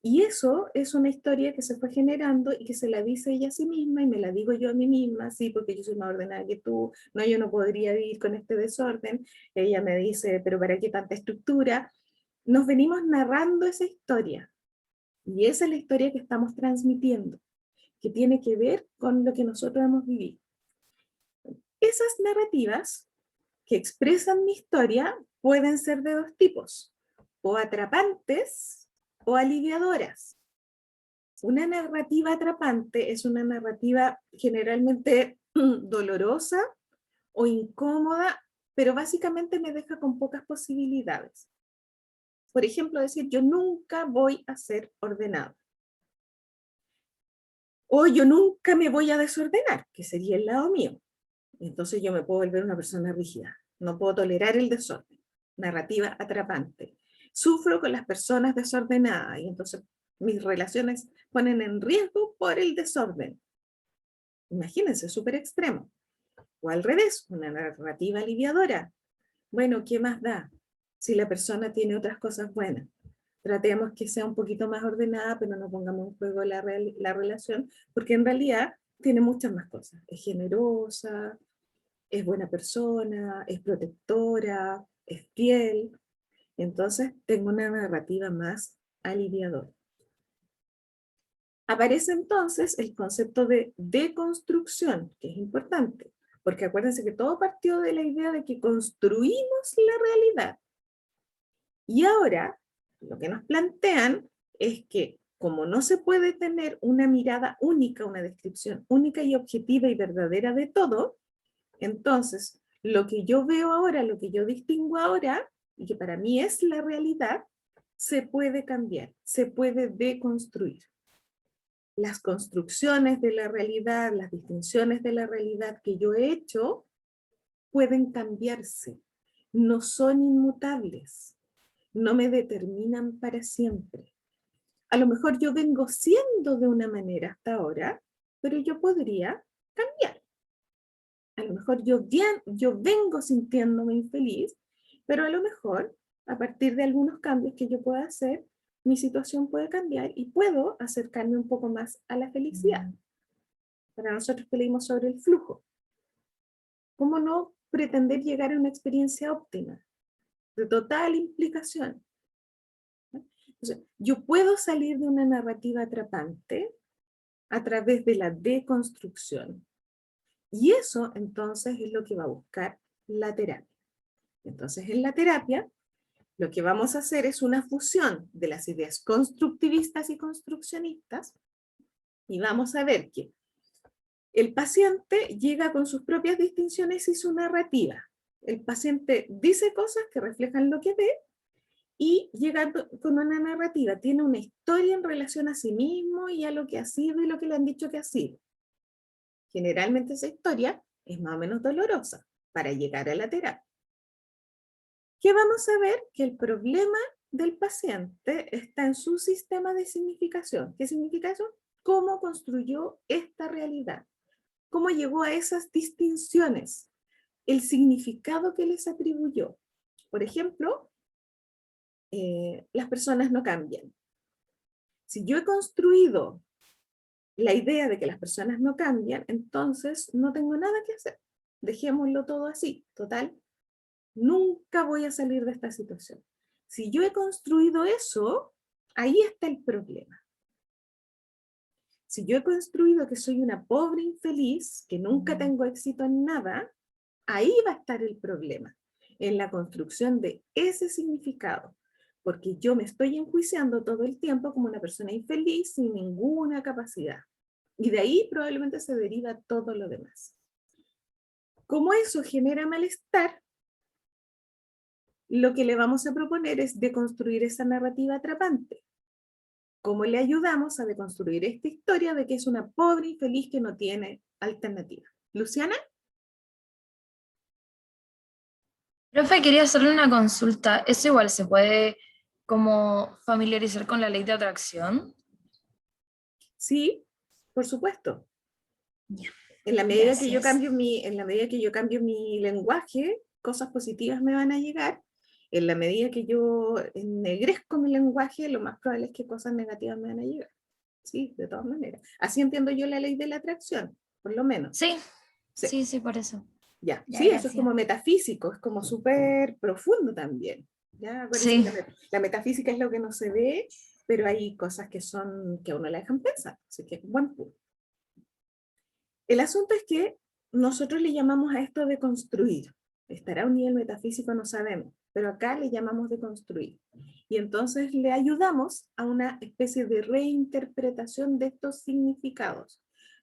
A: Y eso es una historia que se fue generando y que se la dice ella a sí misma y me la digo yo a mí misma, sí, porque yo soy más ordenada que tú, no, yo no podría vivir con este desorden. Ella me dice, pero ¿para qué tanta estructura? Nos venimos narrando esa historia y esa es la historia que estamos transmitiendo, que tiene que ver con lo que nosotros hemos vivido. Esas narrativas que expresan mi historia pueden ser de dos tipos, o atrapantes o aliviadoras. Una narrativa atrapante es una narrativa generalmente dolorosa o incómoda, pero básicamente me deja con pocas posibilidades. Por ejemplo, decir yo nunca voy a ser ordenado. O yo nunca me voy a desordenar, que sería el lado mío. Entonces yo me puedo volver una persona rígida. No puedo tolerar el desorden. Narrativa atrapante. Sufro con las personas desordenadas y entonces mis relaciones ponen en riesgo por el desorden. Imagínense, súper extremo. O al revés, una narrativa aliviadora. Bueno, ¿qué más da? Si la persona tiene otras cosas buenas. Tratemos que sea un poquito más ordenada, pero no pongamos en juego la relación, porque en realidad tiene muchas más cosas. Es generosa, es buena persona, es protectora, es fiel. Entonces tengo una narrativa más aliviadora. Aparece entonces el concepto de deconstrucción, que es importante, porque acuérdense que todo partió de la idea de que construimos la realidad. Y ahora lo que nos plantean es que como no se puede tener una mirada única, una descripción única y objetiva y verdadera de todo, entonces lo que yo veo ahora, lo que yo distingo ahora, y que para mí es la realidad, se puede cambiar, se puede deconstruir. Las construcciones de la realidad, las distinciones de la realidad que yo he hecho, pueden cambiarse, no son inmutables, no me determinan para siempre. A lo mejor yo vengo siendo de una manera hasta ahora, pero yo podría cambiar. A lo mejor yo vengo sintiéndome infeliz, pero a lo mejor a partir de algunos cambios que yo pueda hacer, mi situación puede cambiar y puedo acercarme un poco más a la felicidad. Para nosotros que leímos sobre el flujo. ¿Cómo no pretender llegar a una experiencia óptima, de total implicación? Entonces, yo puedo salir de una narrativa atrapante a través de la deconstrucción. Y eso entonces es lo que va a buscar la terapia. Entonces en la terapia Lo que vamos a hacer es una fusión de las ideas constructivistas y construccionistas, y vamos a ver que el paciente llega con sus propias distinciones y su narrativa. El paciente dice cosas que reflejan lo que ve, y llega con una narrativa, tiene una historia en relación a sí mismo y a lo que ha sido y lo que le han dicho que ha sido. Generalmente esa historia es más o menos dolorosa para llegar a la terapia. ¿Qué vamos a ver? Que el problema del paciente está en su sistema de significación. ¿Qué significa eso? ¿Cómo construyó esta realidad? ¿Cómo llegó a esas distinciones? El significado que les atribuyó. Por ejemplo, las personas no cambian. Si yo he construido la idea de que las personas no cambian, entonces no tengo nada que hacer. Dejémoslo todo así. Total, nunca voy a salir de esta situación. Si yo he construido eso, ahí está el problema. Si yo he construido que soy una pobre infeliz, que nunca tengo éxito en nada, ahí va a estar el problema, en la construcción de ese significado. Porque yo me estoy enjuiciando todo el tiempo como una persona infeliz sin ninguna capacidad. Y de ahí probablemente se deriva todo lo demás. Como eso genera malestar, lo que le vamos a proponer es deconstruir esa narrativa atrapante. ¿Cómo le ayudamos a deconstruir esta historia de que es una pobre infeliz que no tiene alternativa? ¿Luciana?
D: Profe, quería hacerle una consulta. ¿Eso igual se puede como familiarizar con la ley de atracción?
A: Sí, por supuesto.
D: Ya,
A: En la medida que yo
D: gracias.
A: cambio mi lenguaje, cosas positivas me van a llegar. En la medida que yo ennegrezco mi lenguaje, lo más probable es que cosas negativas me van a llegar. Sí, de todas maneras. Así entiendo yo la ley de la atracción, por lo menos.
D: Sí,
A: Sí,
D: sí, por eso.
A: ya.
D: Ya,
A: Sí, eso es
D: gracias.
A: como metafísico, es como súper profundo también. ¿Ya? Acuérdense que
D: Sí,
A: la metafísica es lo que no se ve, pero hay cosas que a uno le dejan pensar. Así que es un buen punto. El asunto es que nosotros le llamamos a esto de construir. Estará a un nivel metafísico, no sabemos, pero acá le llamamos de construir. Y entonces le ayudamos a una especie de reinterpretación de estos significados.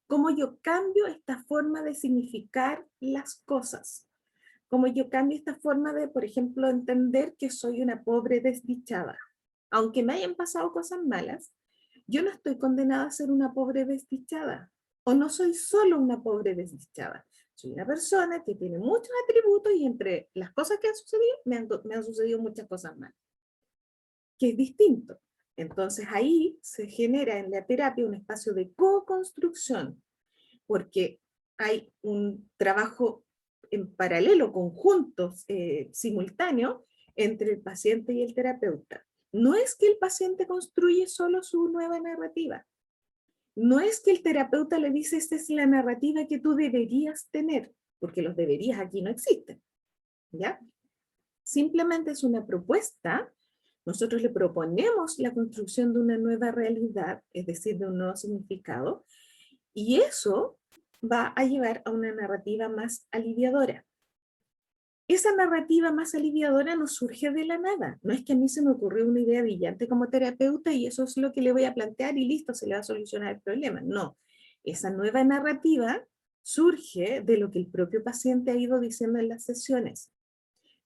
A: Cómo yo cambio esta forma de significar las cosas. Cómo yo cambio esta forma de, por ejemplo, entender que soy una pobre desdichada. Aunque me hayan pasado cosas malas, yo no estoy condenada a ser una pobre desdichada. O no soy solo una pobre desdichada. Soy una persona que tiene muchos atributos y entre las cosas que han sucedido, me han sucedido muchas cosas malas. Que es distinto. Entonces ahí se genera en la terapia un espacio de co-construcción, porque hay un trabajo en paralelo, conjunto, simultáneo, entre el paciente y el terapeuta. No es que el paciente construye solo su nueva narrativa. No es que el terapeuta le dice, esta es la narrativa que tú deberías tener, porque los deberías aquí no existen. ¿Ya? Simplemente es una propuesta. Nosotros le proponemos la construcción de una nueva realidad, es decir, de un nuevo significado, y eso va a llevar a una narrativa más aliviadora. Esa narrativa más aliviadora no surge de la nada. No es que a mí se me ocurrió una idea brillante como terapeuta y eso es lo que le voy a plantear y listo, se le va a solucionar el problema. No, esa nueva narrativa surge de lo que el propio paciente ha ido diciendo en las sesiones.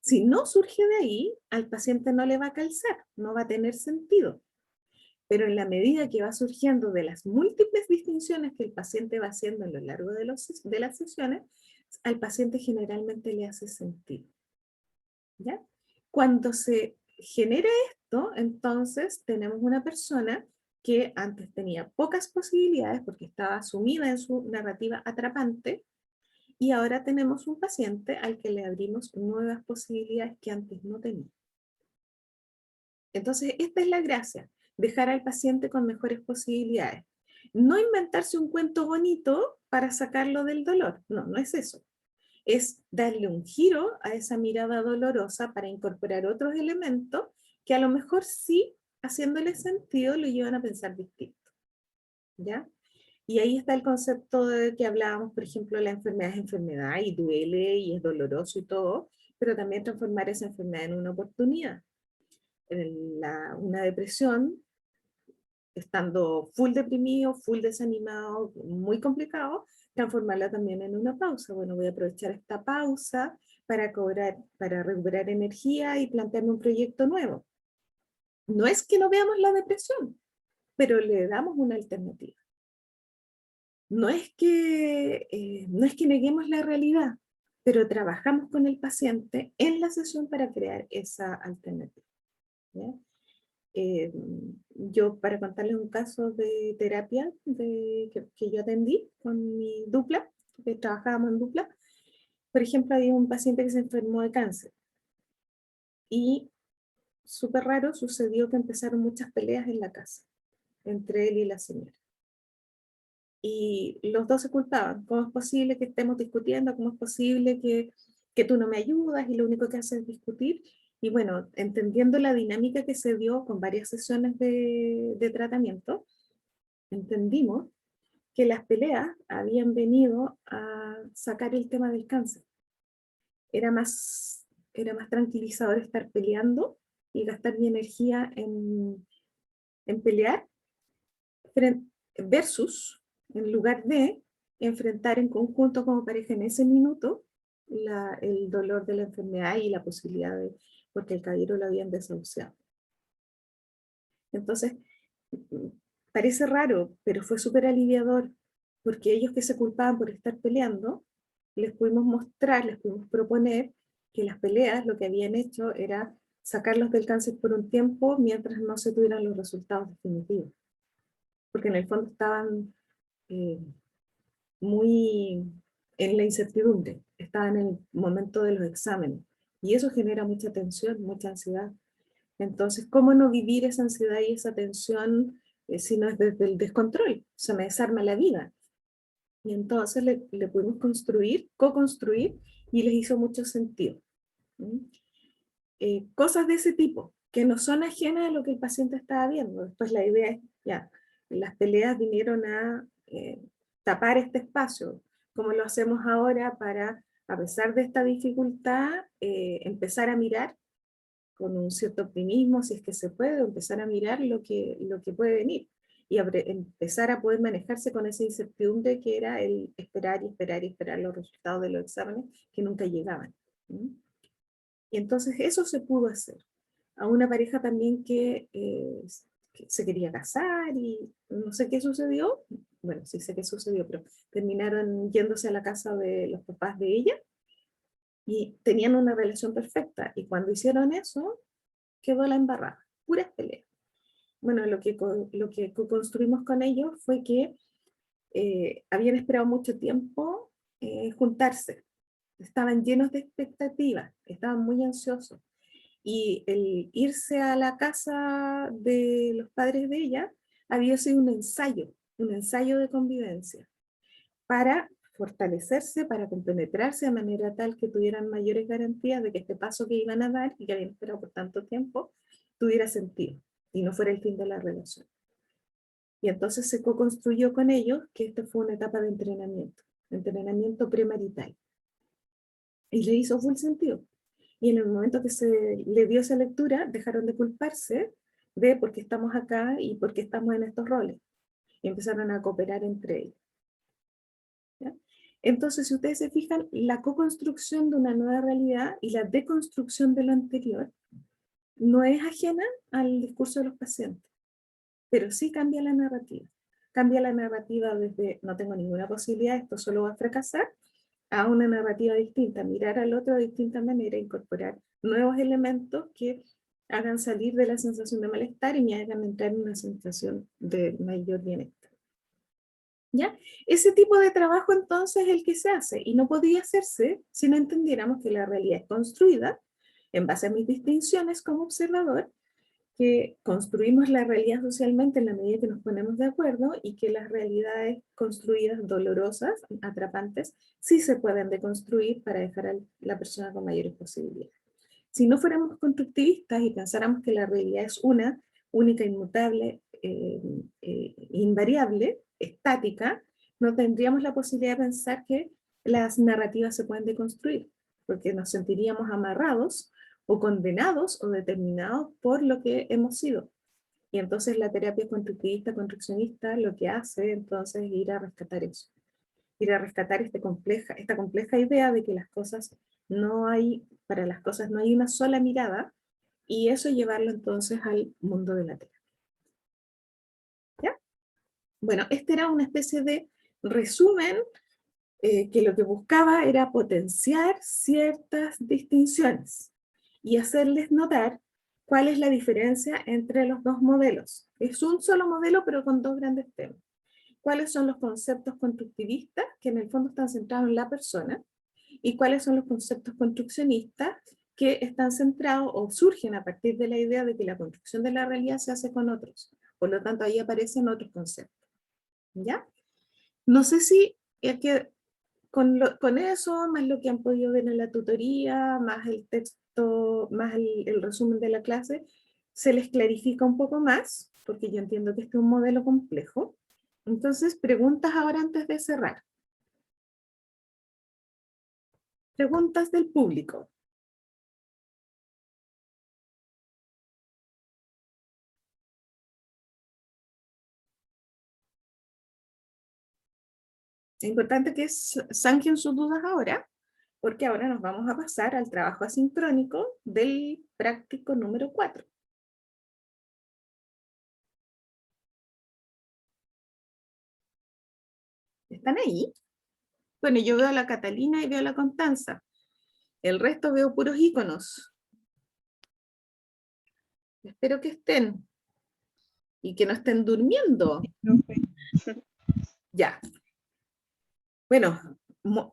A: Si no surge de ahí, al paciente no le va a calzar, no va a tener sentido. Pero en la medida que va surgiendo de las múltiples distinciones que el paciente va haciendo a lo largo de las sesiones, al paciente generalmente le hace sentido. ¿Ya? Cuando se genera esto, entonces tenemos una persona que antes tenía pocas posibilidades porque estaba sumida en su narrativa atrapante, y ahora tenemos un paciente al que le abrimos nuevas posibilidades que antes no tenía. Entonces, esta es la gracia, dejar al paciente con mejores posibilidades. No inventarse un cuento bonito para sacarlo del dolor, no, no es eso. Es darle un giro a esa mirada dolorosa para incorporar otros elementos que a lo mejor sí, haciéndole sentido, lo llevan a pensar distinto. ¿Ya? Y ahí está el concepto de que hablábamos, por ejemplo, la enfermedad es enfermedad y duele y es doloroso y todo, pero también transformar esa enfermedad en una oportunidad. una depresión, estando full deprimido, full desanimado, muy complicado, transformarla también en una pausa. Bueno, voy a aprovechar esta pausa para recuperar energía y plantearme un proyecto nuevo. No es que no veamos la depresión, pero le damos una alternativa. No es que neguemos la realidad, pero trabajamos con el paciente en la sesión para crear esa alternativa. ¿Ya? Yo, para contarles un caso de terapia que yo atendí con mi dupla, que trabajábamos en dupla, por ejemplo, había un paciente que se enfermó de cáncer y súper raro sucedió que empezaron muchas peleas en la casa entre él y la señora. Y los dos se culpaban. ¿Cómo es posible que estemos discutiendo? ¿Cómo es posible que tú no me ayudas y lo único que haces es discutir? Y bueno, entendiendo la dinámica que se dio con varias sesiones de tratamiento, entendimos que las peleas habían venido a sacar el tema del cáncer. Era más tranquilizador estar peleando y gastar mi energía en pelear versus, en lugar de enfrentar en conjunto como pareja en ese minuto el dolor de la enfermedad y la posibilidad de, porque el caballero lo habían desahuciado. Entonces, parece raro, pero fue súper aliviador, porque ellos que se culpaban por estar peleando, les pudimos mostrar, les pudimos proponer que las peleas lo que habían hecho era sacarlos del cáncer por un tiempo mientras no se tuvieran los resultados definitivos. Porque en el fondo estaban muy en la incertidumbre, estaban en el momento de los exámenes, y eso genera mucha tensión, mucha ansiedad. Entonces, ¿cómo no vivir esa ansiedad y esa tensión si no es desde el descontrol? Se me desarma la vida. Y entonces le pudimos co-construir, y les hizo mucho sentido. Cosas de ese tipo, que no son ajenas a lo que el paciente estaba viendo. Después la idea es, ya, las peleas vinieron a tapar este espacio, como lo hacemos ahora para, a pesar de esta dificultad, empezar a mirar con un cierto optimismo, si es que se puede, empezar a mirar lo que puede venir, y empezar a poder manejarse con esa incertidumbre que era el esperar y esperar y esperar los resultados de los exámenes que nunca llegaban. Y entonces eso se pudo hacer. A una pareja también que se quería casar y no sé qué sucedió, bueno, sí sé qué sucedió, pero terminaron yéndose a la casa de los papás de ella y tenían una relación perfecta, y cuando hicieron eso, quedó la embarrada, puras peleas. Bueno, lo que construimos con ellos fue que habían esperado mucho tiempo juntarse, estaban llenos de expectativas, estaban muy ansiosos, y el irse a la casa de los padres de ella había sido un ensayo de convivencia, para fortalecerse, para compenetrarse de manera tal que tuvieran mayores garantías de que este paso que iban a dar y que habían esperado por tanto tiempo tuviera sentido y no fuera el fin de la relación. Y entonces se co-construyó con ellos que esta fue una etapa de entrenamiento premarital. Y le hizo full sentido. Y en el momento que se le dio esa lectura, dejaron de culparse de por qué estamos acá y por qué estamos en estos roles. Y empezaron a cooperar entre ellos. ¿Ya? Entonces, si ustedes se fijan, la co-construcción de una nueva realidad y la deconstrucción de lo anterior no es ajena al discurso de los pacientes, pero sí cambia la narrativa. Cambia la narrativa desde no tengo ninguna posibilidad, esto solo va a fracasar, a una narrativa distinta, mirar al otro de distinta manera, incorporar nuevos elementos que hagan salir de la sensación de malestar y me hagan entrar en una sensación de mayor bienestar. ¿Ya? Ese tipo de trabajo entonces es el que se hace, y no podría hacerse si no entendiéramos que la realidad es construida en base a mis distinciones como observador, que construimos la realidad socialmente en la medida que nos ponemos de acuerdo, y que las realidades construidas, dolorosas, atrapantes, sí se pueden deconstruir para dejar a la persona con mayores posibilidades. Si no fuéramos constructivistas y pensáramos que la realidad es una, única, inmutable, invariable, estática, no tendríamos la posibilidad de pensar que las narrativas se pueden deconstruir, porque nos sentiríamos amarrados o condenados o determinados por lo que hemos sido. Y entonces la terapia constructivista, construccionista, lo que hace entonces es ir a rescatar eso. Ir a rescatar esta compleja idea de que las cosas no hay, para las cosas no hay una sola mirada, y eso llevarlo entonces al mundo de la terapia. ¿Ya? Bueno, este era una especie de resumen que lo que buscaba era potenciar ciertas distinciones y hacerles notar cuál es la diferencia entre los dos modelos. Es un solo modelo, pero con dos grandes temas. ¿Cuáles son los conceptos constructivistas, que en el fondo están centrados en la persona? ¿Y cuáles son los conceptos construccionistas, que están centrados o surgen a partir de la idea de que la construcción de la realidad se hace con otros? Por lo tanto, ahí aparecen otros conceptos. ¿Ya? No sé si con eso, más lo que han podido ver en la tutoría, más el texto, más el resumen de la clase, se les clarifica un poco más, porque yo entiendo que este es un modelo complejo. Entonces, preguntas ahora antes de cerrar. Preguntas del público. Es importante que zanjen sus dudas ahora, porque ahora nos vamos a pasar al trabajo asincrónico del práctico número 4. ¿Están ahí? Bueno, yo veo a la Catalina y veo a la Constanza. El resto veo puros íconos. Espero que estén. Y que no estén durmiendo. Ya. Bueno,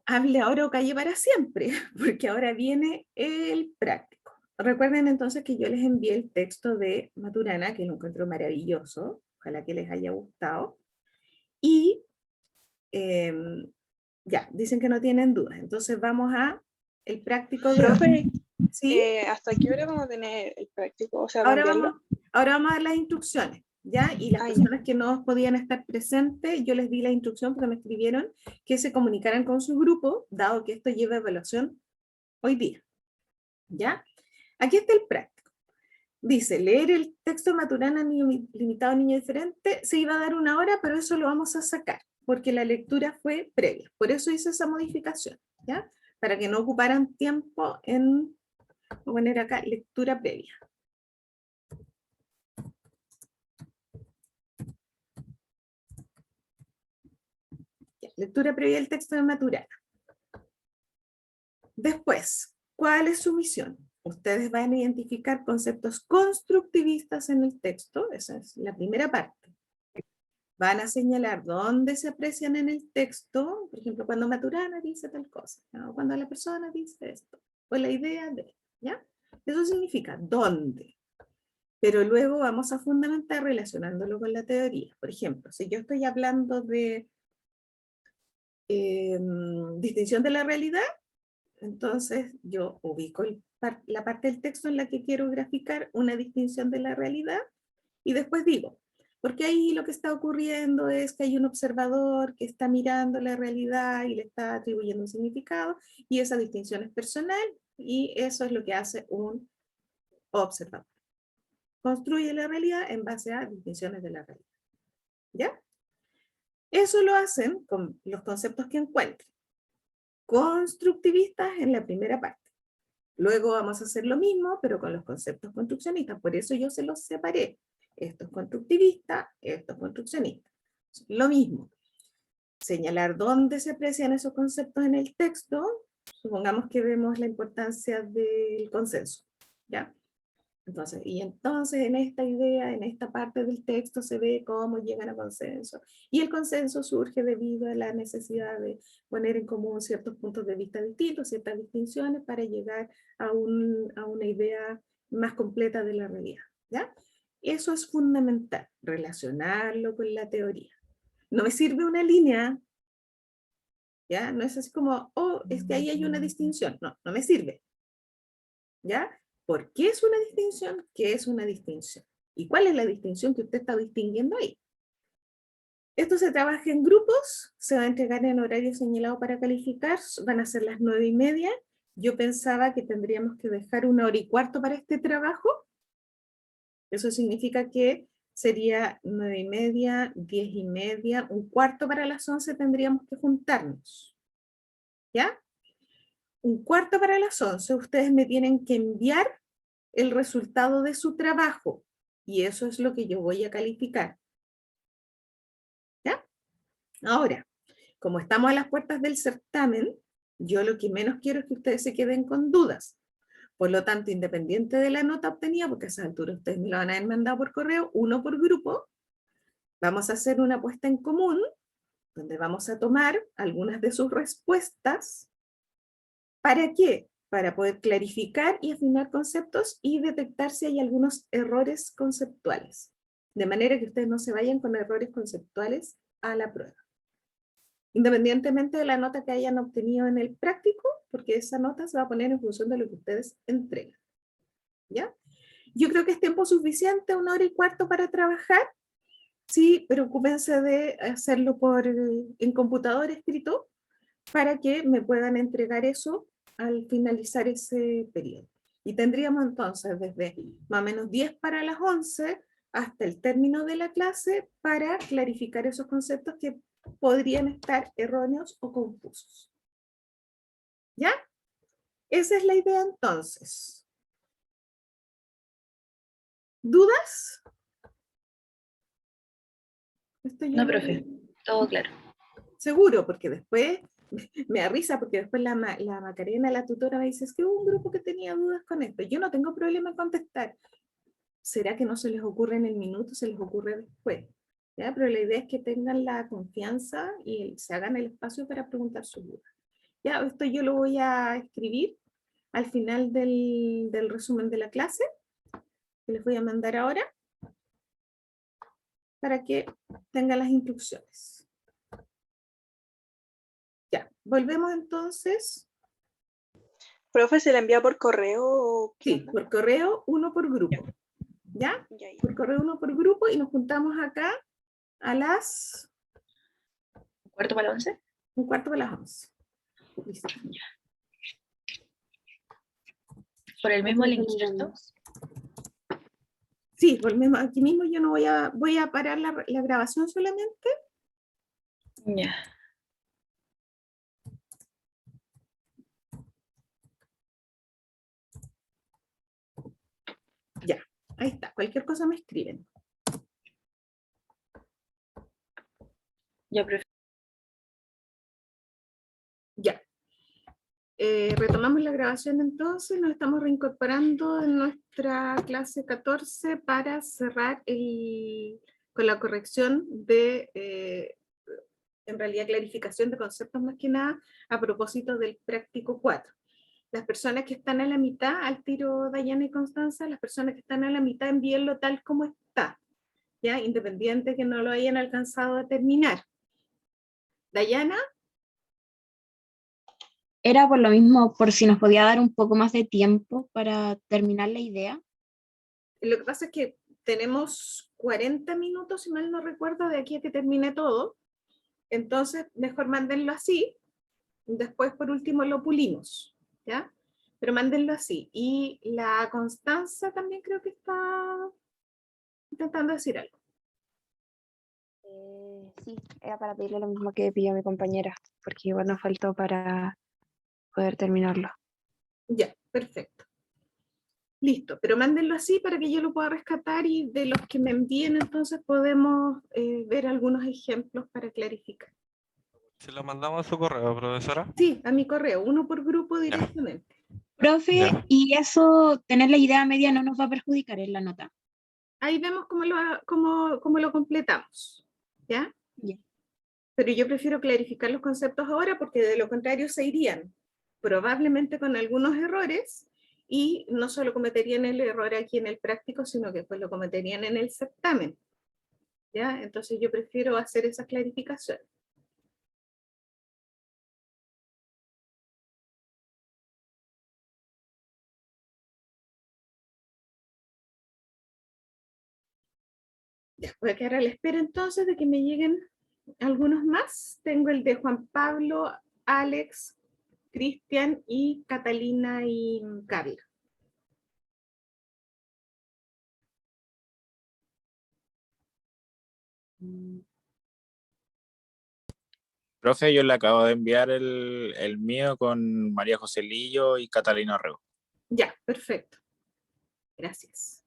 A: hable ahora o calle para siempre, porque ahora viene el práctico. Recuerden entonces que yo les envié el texto de Maturana, que lo encuentro maravilloso. Ojalá que les haya gustado. Y ya, dicen que no tienen dudas. Entonces vamos a el práctico de...
B: Profe,
A: ¿Sí?
B: ¿hasta qué hora vamos a tener el práctico? O sea,
A: Ahora
B: cambiarlo.
A: vamos a ver las instrucciones, ¿ya? Y las
B: Ah, ya.
A: personas que no podían estar presentes, yo les di la instrucción porque me escribieron que se comunicaran con su grupo, dado que esto lleva evaluación hoy día, ¿ya? Aquí está el práctico. Dice, leer el texto Maturana niño limitado, niño diferente, se iba a dar 1 hora, pero eso lo vamos a sacar, porque la lectura fue previa. Por eso hice esa modificación, ¿ya? Para que no ocuparan tiempo en, voy a poner acá, lectura previa. Ya, lectura previa del texto de Maturana. Después, ¿cuál es su misión? Ustedes van a identificar conceptos constructivistas en el texto, esa es la primera parte. Van a señalar dónde se aprecian en el texto, por ejemplo, cuando Maturana dice tal cosa, ¿no? Cuando la persona dice esto, o la idea de, ¿ya? Eso significa dónde. Pero luego vamos a fundamentar relacionándolo con la teoría. Por ejemplo, si yo estoy hablando de distinción de la realidad, entonces yo ubico la parte del texto en la que quiero graficar una distinción de la realidad y después digo, porque ahí lo que está ocurriendo es que hay un observador que está mirando la realidad y le está atribuyendo un significado y esa distinción es personal y eso es lo que hace un observador. Construye la realidad en base a distinciones de la realidad. ¿Ya? Eso lo hacen con los conceptos que encuentren. Constructivistas en la primera parte. Luego vamos a hacer lo mismo, pero con los conceptos construccionistas. Por eso yo se los separé. Esto es constructivista, esto es construccionista. Lo mismo. Señalar dónde se aprecian esos conceptos en el texto. Supongamos que vemos la importancia del consenso. ¿Ya? Entonces en esta idea, en esta parte del texto se ve cómo llegan a consenso. Y el consenso surge debido a la necesidad de poner en común ciertos puntos de vista distintos, ciertas distinciones para llegar a una idea más completa de la realidad. ¿Ya? Eso es fundamental, relacionarlo con la teoría. No me sirve una línea, ¿ya? No es así como, oh, es que ahí hay una distinción. No, no me sirve. ¿Ya? ¿Por qué es una distinción? ¿Qué es una distinción? ¿Y cuál es la distinción que usted está distinguiendo ahí? Esto se trabaja en grupos, se va a entregar en horario señalado para calificar, van a ser las 9:30, yo pensaba que tendríamos que dejar 1 hora y cuarto para este trabajo. Eso significa que sería 9:30, 10:30, 1 cuarto para las 11 tendríamos que juntarnos. ¿Ya? 1 cuarto para las 11, ustedes me tienen que enviar el resultado de su trabajo. Y eso es lo que yo voy a calificar. ¿Ya? Ahora, como estamos a las puertas del certamen, yo lo que menos quiero es que ustedes se queden con dudas. Por lo tanto, independiente de la nota obtenida, porque a esa altura ustedes me lo van a haber mandado por correo, uno por grupo, vamos a hacer una apuesta en común, donde vamos a tomar algunas de sus respuestas. ¿Para qué? Para poder clarificar y afinar conceptos y detectar si hay algunos errores conceptuales. De manera que ustedes no se vayan con errores conceptuales a la prueba. Independientemente de la nota que hayan obtenido en el práctico, porque esa nota se va a poner en función de lo que ustedes entregan. ¿Ya? Yo creo que es tiempo suficiente, 1 hora y cuarto para trabajar. Sí, preocúpense de hacerlo en computador escrito para que me puedan entregar eso al finalizar ese periodo. Y tendríamos entonces desde más o menos 10 para las 11 hasta el término de la clase para clarificar esos conceptos que podrían estar erróneos o confusos. ¿Ya? Esa es la idea entonces. ¿Dudas?
D: No, profe, todo claro.
A: Seguro, porque después me da risa, porque después la Macarena, la tutora, me dice, es que hubo un grupo que tenía dudas con esto. Yo no tengo problema en contestar. ¿Será que no se les ocurre en el minuto, se les ocurre después? ¿Ya? Pero la idea es que tengan la confianza y se hagan el espacio para preguntar sus dudas. Ya, esto yo lo voy a escribir al final del resumen de la clase, que les voy a mandar ahora, para que tengan las instrucciones. Ya, volvemos entonces.
B: Profe, ¿se la envía por correo o qué
A: Sí,
B: onda?
A: por correo, uno por grupo. ¿Ya?
B: Ya, ya.
A: Por correo, uno por grupo, y nos juntamos acá a las
D: 1 cuarto para las 11.
A: 1 cuarto de las 11. Listo.
D: Por el mismo link, ¿cierto?
A: Sí, volvemos aquí mismo. Yo no voy a parar la grabación solamente.
D: Ya.
A: Ya, ahí está. Cualquier cosa me escriben.
D: Ya, profe.
A: Ya. Retomamos la grabación entonces. Nos estamos reincorporando en nuestra clase 14 para cerrar con la corrección de, en realidad, clarificación de conceptos más que nada a propósito del práctico 4. Las personas que están a la mitad, al tiro Dayana y Constanza, las personas que están a la mitad envíenlo tal como está, ¿ya? Independiente que no lo hayan alcanzado a terminar. Dayana,
E: Era por lo mismo, por si nos podía dar un poco más de tiempo para terminar la idea.
A: lo que pasa es que tenemos 40 minutos, si mal no recuerdo, de aquí a que termine todo. Entonces, mejor mándenlo así. Después, por último, lo pulimos, ¿ya? Pero mándenlo así. Y la Constanza también creo que está intentando decir algo.
E: Sí, era para pedirle lo mismo que pidió mi compañera, porque igual nos faltó para poder terminarlo.
A: Ya, perfecto. Listo, pero mándenlo así para que yo lo pueda rescatar y de los que me envíen entonces podemos ver algunos ejemplos para clarificar.
F: Si lo mandamos a su correo, profesora.
A: Sí, a mi correo, uno por grupo
F: Ya,
A: directamente.
E: Profe,
F: ya.
E: ¿y eso, tener la idea media no nos va a perjudicar en la nota?
A: Ahí vemos cómo lo completamos, ¿ya?
E: Ya.
A: Pero yo prefiero clarificar los conceptos ahora porque de lo contrario se irían probablemente con algunos errores y no solo cometerían el error aquí en el práctico, sino que después lo cometerían en el certamen, ¿ya? Entonces yo prefiero hacer esas clarificaciones. Ya, voy a quedar a la espera entonces de que me lleguen algunos más. Tengo el de Juan Pablo, Alex, Cristian y Catalina y Carla.
G: Profe, yo le acabo de enviar el mío con María José Lillo y Catalina Orrego.
A: Ya, perfecto. Gracias.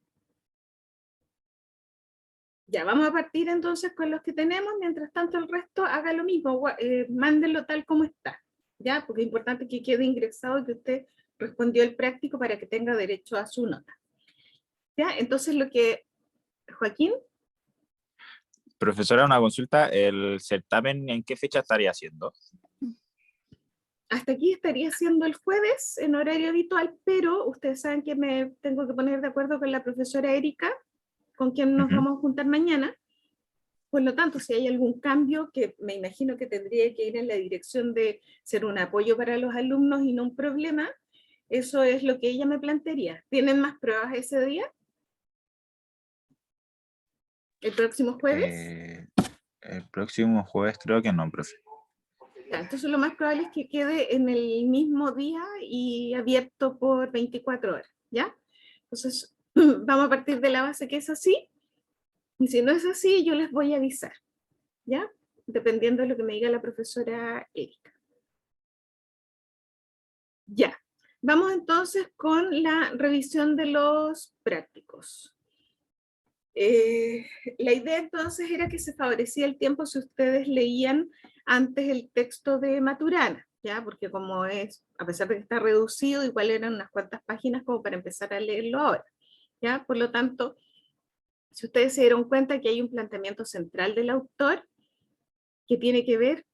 A: Ya, vamos a partir entonces con los que tenemos, mientras tanto el resto haga lo mismo, mándenlo tal como está, ¿ya? Porque es importante que quede ingresado que usted respondió el práctico para que tenga derecho a su nota. ¿Ya? Entonces lo que, Joaquín,
G: Profesora, una consulta, ¿el certamen en qué fecha estaría haciendo?
A: hasta aquí estaría siendo el jueves en horario habitual, pero ustedes saben que me tengo que poner de acuerdo con la profesora Erika, con quien nos vamos a juntar mañana. Por lo tanto, si hay algún cambio, que me imagino que tendría que ir en la dirección de ser un apoyo para los alumnos y no un problema, eso es lo que ella me plantearía. ¿Tienen más pruebas ese día? ¿El próximo jueves?
G: El próximo jueves creo que no, profe.
A: Ya, entonces lo más probable es que quede en el mismo día y abierto por 24 horas, ¿ya? Entonces, vamos a partir de la base que es así, y si no es así, yo les voy a avisar, ¿ya? Dependiendo de lo que me diga la profesora Erika. Ya, vamos entonces con la revisión de los prácticos. La idea entonces era que se favorecía el tiempo si ustedes leían antes el texto de Maturana, ¿ya? Porque como es, a pesar de que está reducido, igual eran unas cuantas páginas como para empezar a leerlo ahora, ¿ya? Por lo tanto, si ustedes se dieron cuenta que hay un planteamiento central del autor que tiene que ver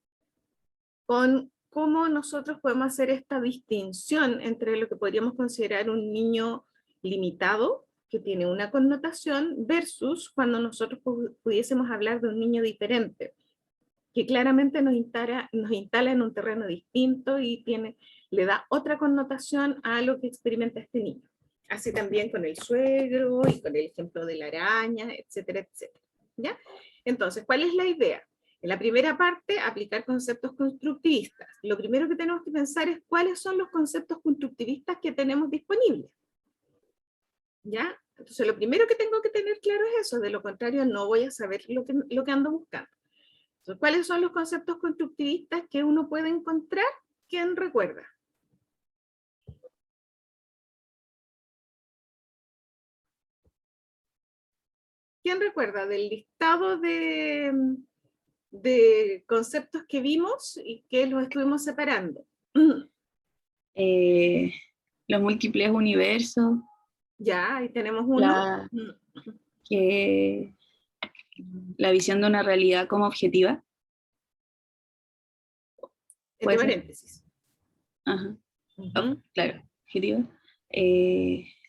A: con cómo nosotros podemos hacer esta distinción entre lo que podríamos considerar un niño limitado, que tiene una connotación, versus cuando nosotros pudiésemos hablar de un niño diferente, que claramente nos instala en un terreno distinto y le da otra connotación a lo que experimenta este niño. Así también con el suegro y con el ejemplo de la araña, etcétera, etcétera. ¿Ya? Entonces, ¿cuál es la idea? En la primera parte, aplicar conceptos constructivistas. Lo primero que tenemos que pensar es cuáles son los conceptos constructivistas que tenemos disponibles. ¿Ya? Entonces, lo primero que tengo que tener claro es eso, de lo contrario no voy a saber lo que ando buscando. Entonces, ¿cuáles son los conceptos constructivistas que uno puede encontrar? ¿Quién recuerda? ¿Quién recuerda del listado de conceptos que vimos y que los estuvimos separando?
C: Los múltiples universos,
A: Ya, ahí tenemos uno.
C: la, la visión de una realidad como objetiva.
A: Entre
C: ¿Puede ser?
A: paréntesis.
C: Ajá.
A: Ujú.
C: Claro, objetiva.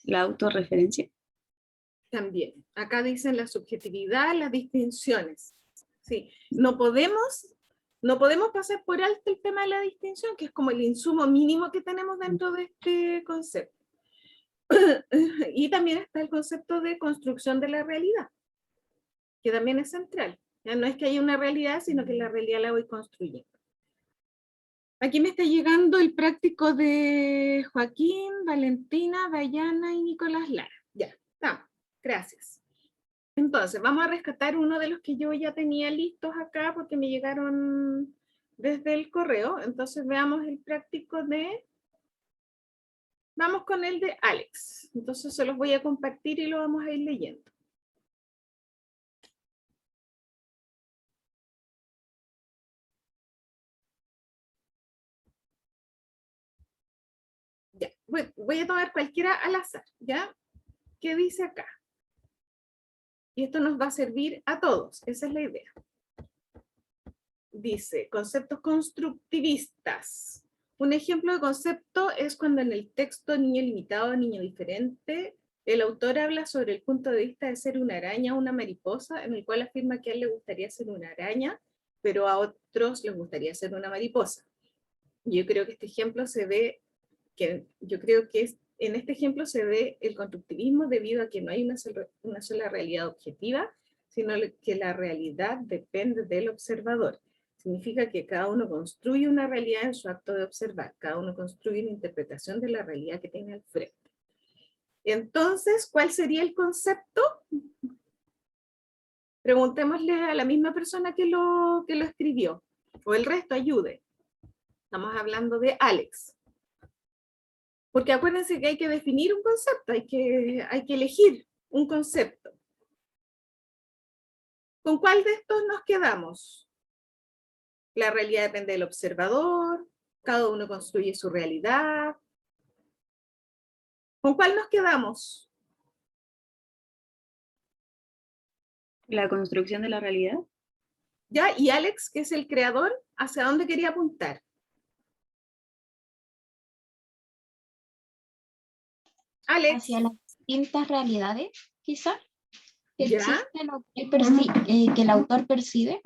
C: La autorreferencia.
A: También. Acá dicen la subjetividad, las distinciones. Sí. No podemos pasar por alto el tema de la distinción, que es como el insumo mínimo que tenemos dentro de este concepto. Y también está el concepto de construcción de la realidad, que también es central. Ya no es que haya una realidad, sino que la realidad la voy construyendo. Aquí me está llegando el práctico de Joaquín, Valentina, Dayana y Nicolás Lara. Ya, estamos. Gracias. Entonces, vamos a rescatar uno de los que yo ya tenía listos acá porque me llegaron desde el correo. Entonces, veamos el práctico de... Vamos con el de Alex. Entonces, se los voy a compartir y lo vamos a ir leyendo. Ya, voy a tomar cualquiera al azar, ¿ya? ¿Qué dice acá? Y esto nos va a servir a todos, esa es la idea. Dice, conceptos constructivistas. Un ejemplo de concepto es cuando en el texto niño limitado, niño diferente, el autor habla sobre el punto de vista de ser una araña o una mariposa, en el cual afirma que a él le gustaría ser una araña, pero a otros les gustaría ser una mariposa. Yo creo que este ejemplo se ve, en este ejemplo se ve el constructivismo debido a que no hay una sola realidad objetiva, sino que la realidad depende del observador. Significa que cada uno construye una realidad en su acto de observar, cada uno construye una interpretación de la realidad que tiene al frente. Entonces, ¿cuál sería el concepto? Preguntémosle a la misma persona que lo escribió, o el resto ayude. Estamos hablando de Alex. Porque acuérdense que hay que definir un concepto, hay que elegir un concepto. ¿Con cuál de estos nos quedamos? La realidad depende del observador, cada uno construye su realidad. ¿Con cuál nos quedamos?
C: La construcción de la realidad.
A: ¿Ya? Y Alex, que es el creador, ¿hacia dónde quería apuntar? Alex.
H: Hacia las distintas realidades, quizás, que
A: ¿Ya?
H: existen o que el autor percibe.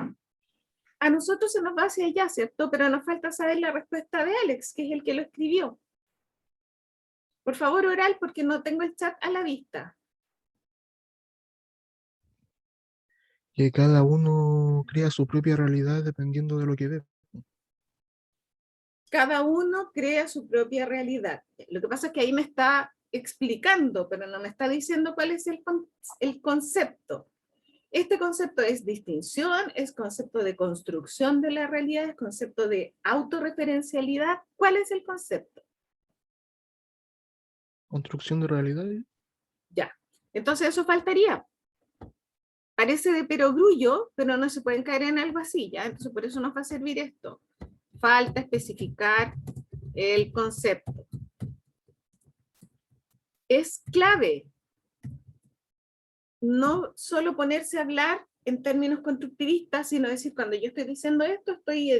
A: A nosotros se nos va hacia allá, ¿cierto? Pero nos falta saber la respuesta de Alex, que es el que lo escribió. Por favor, oral, porque no tengo el chat a la vista.
I: Que cada uno crea su propia realidad dependiendo de lo que ve.
A: Cada uno crea su propia realidad. Lo que pasa es que ahí me está explicando, pero no me está diciendo cuál es el concepto. Este concepto es distinción, es concepto de construcción de la realidad, es concepto de autorreferencialidad. ¿Cuál es el concepto?
I: Construcción de realidades.
A: Ya. Entonces eso faltaría. Parece de perogrullo, pero no se pueden caer en algo así, ¿ya? Entonces por eso nos va a servir esto. Falta especificar el concepto. Es clave no solo ponerse a hablar en términos constructivistas, sino decir, cuando yo estoy diciendo esto, estoy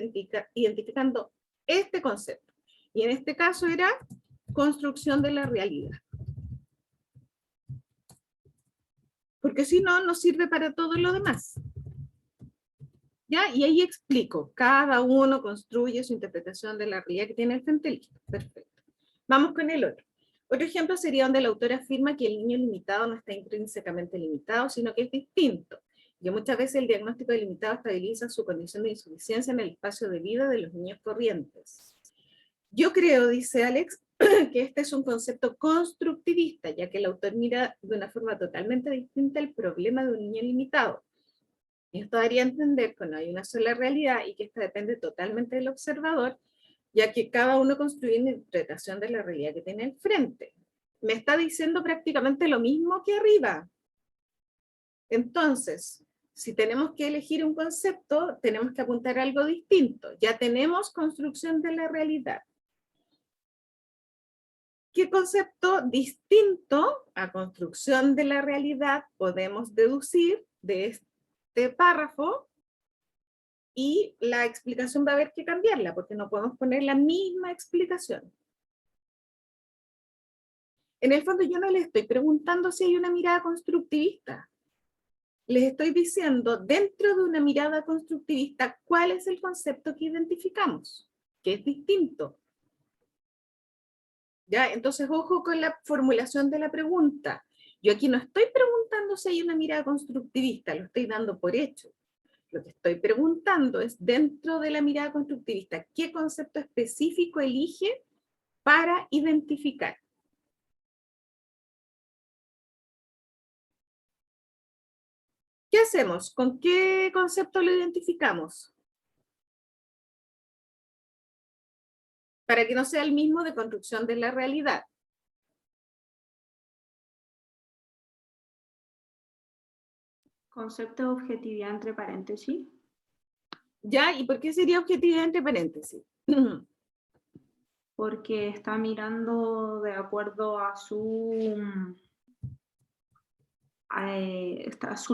A: identificando este concepto. Y en este caso era construcción de la realidad. Porque si no, no sirve para todo lo demás. ¿Ya? Y ahí explico, cada uno construye su interpretación de la realidad que tiene el frente. Listo, perfecto. Vamos con el otro. Otro ejemplo sería donde el autor afirma que el niño limitado no está intrínsecamente limitado, sino que es distinto. Y muchas veces el diagnóstico de limitado estabiliza su condición de insuficiencia en el espacio de vida de los niños corrientes. Yo creo, dice Alex, que este es un concepto constructivista, ya que el autor mira de una forma totalmente distinta el problema de un niño limitado. Esto daría a entender que no hay una sola realidad y que esta depende totalmente del observador, ya que cada uno construye una interpretación de la realidad que tiene al frente. Me está diciendo prácticamente lo mismo que arriba. Entonces, si tenemos que elegir un concepto, tenemos que apuntar a algo distinto. Ya tenemos construcción de la realidad. ¿Qué concepto distinto a construcción de la realidad podemos deducir de este párrafo? Y la explicación va a haber que cambiarla, porque no podemos poner la misma explicación. En el fondo yo no les estoy preguntando si hay una mirada constructivista. Les estoy diciendo, dentro de una mirada constructivista, ¿cuál es el concepto que identificamos? Que es distinto. ¿Ya? Entonces, ojo con la formulación de la pregunta. Yo aquí no estoy preguntando si hay una mirada constructivista, lo estoy dando por hecho. Lo que estoy preguntando es, dentro de la mirada constructivista, ¿qué concepto específico elige para identificar? ¿Qué hacemos? ¿Con qué concepto lo identificamos? Para que no sea el mismo de construcción de la realidad.
C: Concepto de objetividad entre paréntesis.
A: ¿Ya? ¿Y por qué sería objetividad entre paréntesis?
C: Porque está mirando de acuerdo a su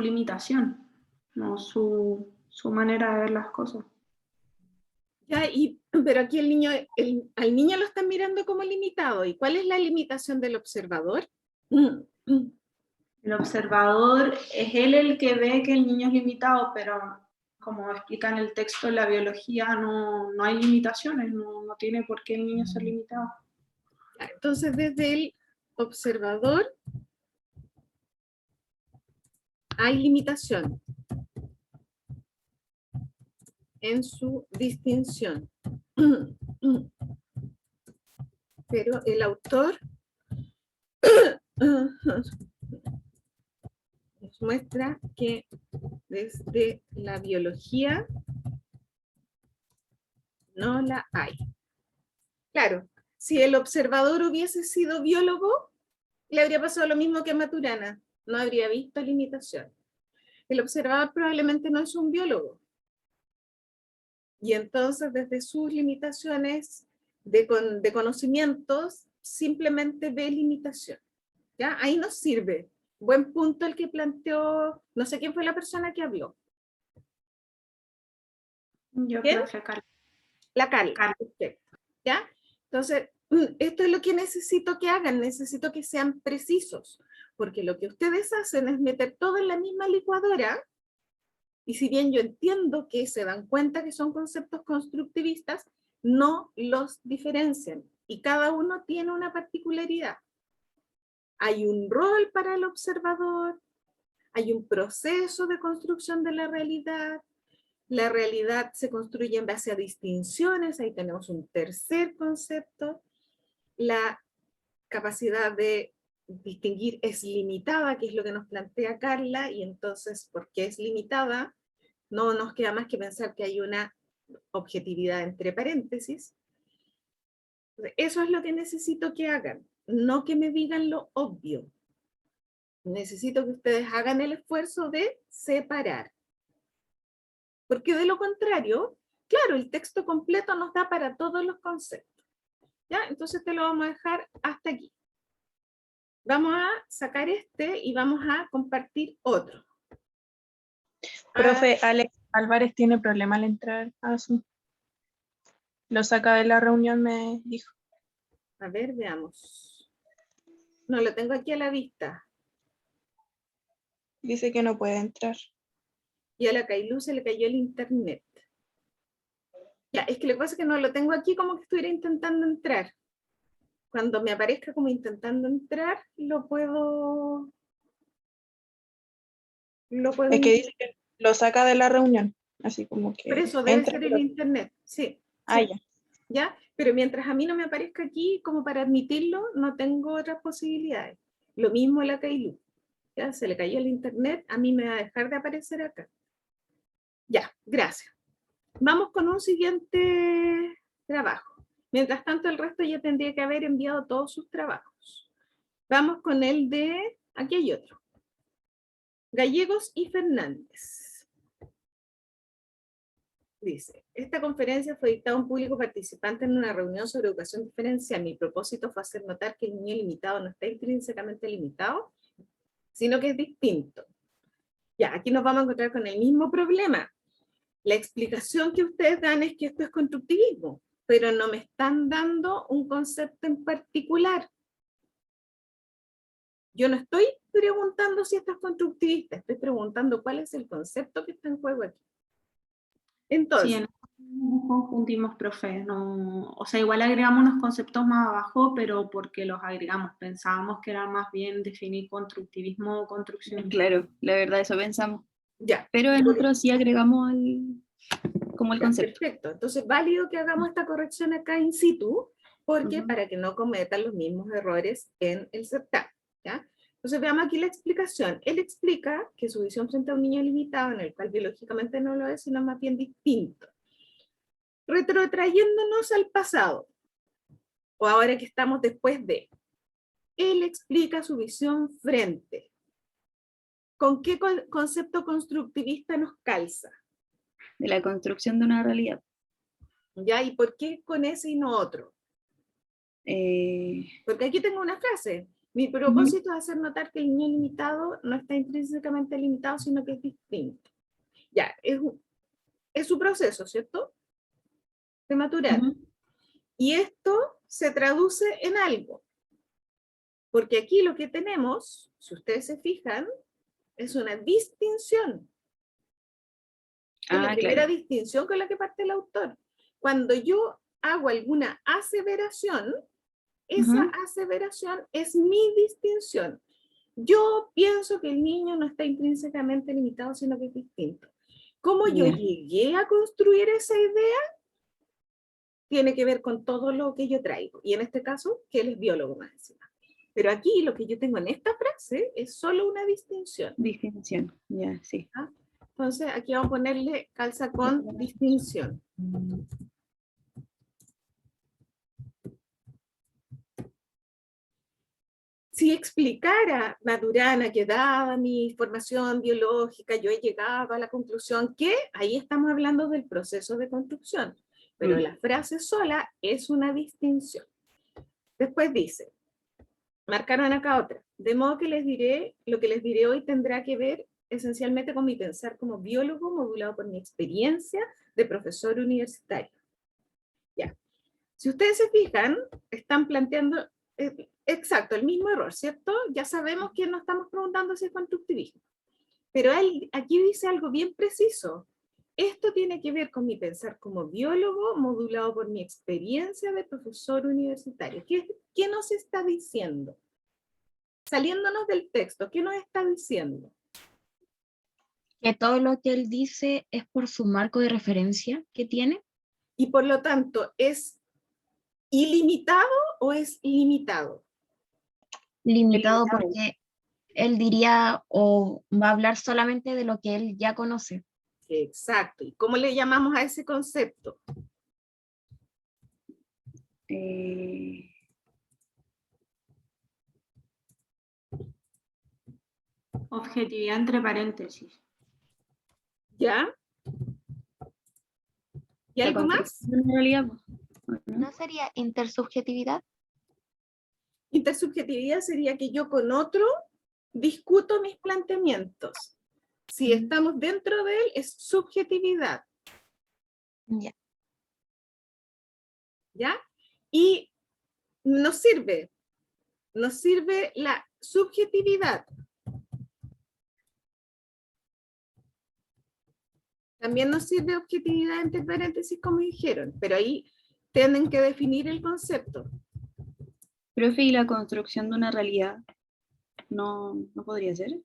C: limitación, no su manera de ver las cosas.
A: Ya, pero aquí al niño lo están mirando como limitado. ¿Y cuál es la limitación del observador?
C: El observador es él el que ve que el niño es limitado, pero como explica en el texto, en la biología no hay limitaciones, no tiene por qué el niño ser limitado.
A: Entonces, desde el observador hay limitación en su distinción. Pero el autor nos muestra que desde la biología no la hay. Claro, si el observador hubiese sido biólogo, le habría pasado lo mismo que a Maturana, no habría visto limitación. El observador probablemente no es un biólogo. Y entonces desde sus limitaciones de conocimientos, simplemente ve limitación. ¿Ya? Ahí nos sirve. Buen punto el que planteó, no sé quién fue la persona que habló.
C: Yo,
A: ¿Quién?
C: profe Carla.
A: La Carla. Perfecto. ¿Ya? Entonces, esto es lo que necesito que hagan, necesito que sean precisos, porque lo que ustedes hacen es meter todo en la misma licuadora, y si bien yo entiendo que se dan cuenta que son conceptos constructivistas, no los diferencian, y cada uno tiene una particularidad. Hay un rol para el observador, hay un proceso de construcción de la realidad se construye en base a distinciones, ahí tenemos un tercer concepto, la capacidad de distinguir es limitada, que es lo que nos plantea Carla, y entonces, ¿por qué es limitada? No nos queda más que pensar que hay una objetividad entre paréntesis. Eso es lo que necesito que hagan, no que me digan lo obvio. Necesito que ustedes hagan el esfuerzo de separar. Porque de lo contrario, claro, el texto completo nos da para todos los conceptos. ¿Ya? Entonces te lo vamos a dejar hasta aquí. Vamos a sacar este y vamos a compartir otro.
C: Profe, Alex Álvarez tiene problema al entrar a Zoom. Lo saca de la reunión, me dijo.
A: A ver, veamos. No, lo tengo aquí a la vista.
C: Dice que no puede entrar.
A: Y a la Cailú se le cayó el internet. Ya, es que lo que pasa es que no lo tengo aquí como que estuviera intentando entrar. Cuando me aparezca como intentando entrar, lo puedo...
C: Es que dice que lo saca de la reunión. Así como que
A: Por eso debe
C: entra,
A: ser el
C: pero...
A: internet, sí.
C: Ah,
A: Sí.
C: ya.
A: ¿Ya? Pero mientras a mí no me aparezca aquí, como para admitirlo, no tengo otras posibilidades. Lo mismo la Cailú. ¿Ya? Se le cayó el internet, a mí me va a dejar de aparecer acá. Ya, gracias. Vamos con un siguiente trabajo. Mientras tanto, el resto ya tendría que haber enviado todos sus trabajos. Vamos con el de... Aquí hay otro. Gallegos y Fernández. Dice, esta conferencia fue dictada a un público participante en una reunión sobre educación diferencial. Mi propósito fue hacer notar que el niño limitado no está intrínsecamente limitado, sino que es distinto. Ya, aquí nos vamos a encontrar con el mismo problema. La explicación que ustedes dan es que esto es constructivismo, pero no me están dando un concepto en particular. Yo no estoy preguntando si esto es constructivista, estoy preguntando cuál es el concepto que está en juego aquí. Entonces,
C: Sí, nos confundimos, profe. No, o sea, igual agregamos unos conceptos más abajo, pero porque los agregamos. Pensábamos que era más bien definir constructivismo o construcción.
H: Claro, la verdad eso pensamos.
A: ya.
H: Pero en otro sí agregamos como el
A: Ya,
H: concepto.
A: perfecto. Entonces, válido que hagamos esta corrección acá in situ, porque
H: Ujú.
A: para que no cometan los mismos errores en el certamen. ¿Ya? Entonces, veamos aquí la explicación. Él explica que su visión frente a un niño limitado, en el cual biológicamente no lo es, sino más bien distinto. Retrotrayéndonos al pasado, o ahora que estamos después de, él explica su visión frente. ¿Con qué concepto constructivista nos calza?
H: De la construcción de una realidad.
A: ¿Ya? ¿Y por qué con ese y no otro?
H: Eh,
A: Porque aquí tengo una frase. Mi propósito es hacer notar que el niño limitado no está intrínsecamente limitado, sino que es distinto. Ya, es su proceso, ¿cierto? De maturar.
H: Ujú.
A: Y esto se traduce en algo. Porque aquí lo que tenemos, si ustedes se fijan, es una distinción. Es la primera
H: Claro.
A: distinción con la que parte el autor. Cuando yo hago alguna aseveración, esa
H: Ujú.
A: aseveración es mi distinción. Yo pienso que el niño no está intrínsecamente limitado, sino que es distinto. ¿Cómo yo
E: Ya.
A: llegué a construir esa idea? Tiene que ver con todo lo que yo traigo. Y en este caso, que él es biólogo más encima. Pero aquí lo que yo tengo en esta frase es solo una distinción.
J: Distinción, ya, sí.
A: ¿Ah? Entonces aquí vamos a ponerle calza con distinción. Si explicara Maturana que dada mi formación biológica, yo he llegado a la conclusión que ahí estamos hablando del proceso de construcción, pero la frase sola es una distinción. Después dice, marcaron acá otra, de modo que les diré, lo que les diré hoy tendrá que ver esencialmente con mi pensar como biólogo modulado por mi experiencia de profesor universitario. Ya. Si ustedes se fijan, están planteando exacto, el mismo error, ¿cierto? Ya sabemos que no estamos preguntando si es constructivismo. Pero él aquí dice algo bien preciso. Esto tiene que ver con mi pensar como biólogo modulado por mi experiencia de profesor universitario. ¿Qué nos está diciendo? Saliéndonos del texto, ¿qué nos está diciendo?
H: Que todo lo que él dice es por su marco de referencia que tiene.
A: Y por lo tanto, ¿es ilimitado o es limitado?
H: Limitado porque él diría o va a hablar solamente de lo que él ya conoce.
A: Exacto. ¿Y cómo le llamamos a ese concepto?
C: Objetividad entre paréntesis.
A: ¿Ya? ¿Y algo más?
J: En realidad,
H: ¿No sería intersubjetividad?
A: Intersubjetividad sería que yo con otro discuto mis planteamientos. Si estamos dentro de él, es subjetividad.
H: Ya.
A: ¿Ya? Y nos sirve la subjetividad. También nos sirve objetividad entre paréntesis, como dijeron, pero ahí tienen que definir el concepto.
J: profe, ¿y la construcción de una realidad no podría ser?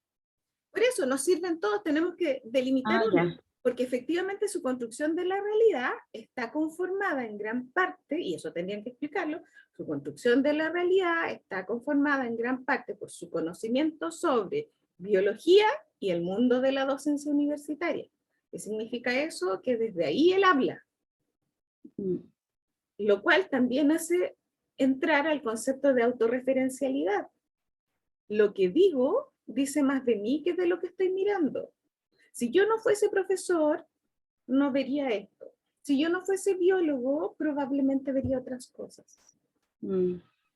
A: Por eso nos sirven todos, tenemos que delimitar uno, porque efectivamente su construcción de la realidad está conformada en gran parte, y eso tendrían que explicarlo, su construcción de la realidad está conformada en gran parte por su conocimiento sobre biología y el mundo de la docencia universitaria. ¿Qué significa eso? Que desde ahí él habla. Lo cual también hace entrar al concepto de autorreferencialidad. Lo que digo dice más de mí que de lo que estoy mirando. Si yo no fuese profesor, no vería esto. Si yo no fuese biólogo, probablemente vería otras cosas.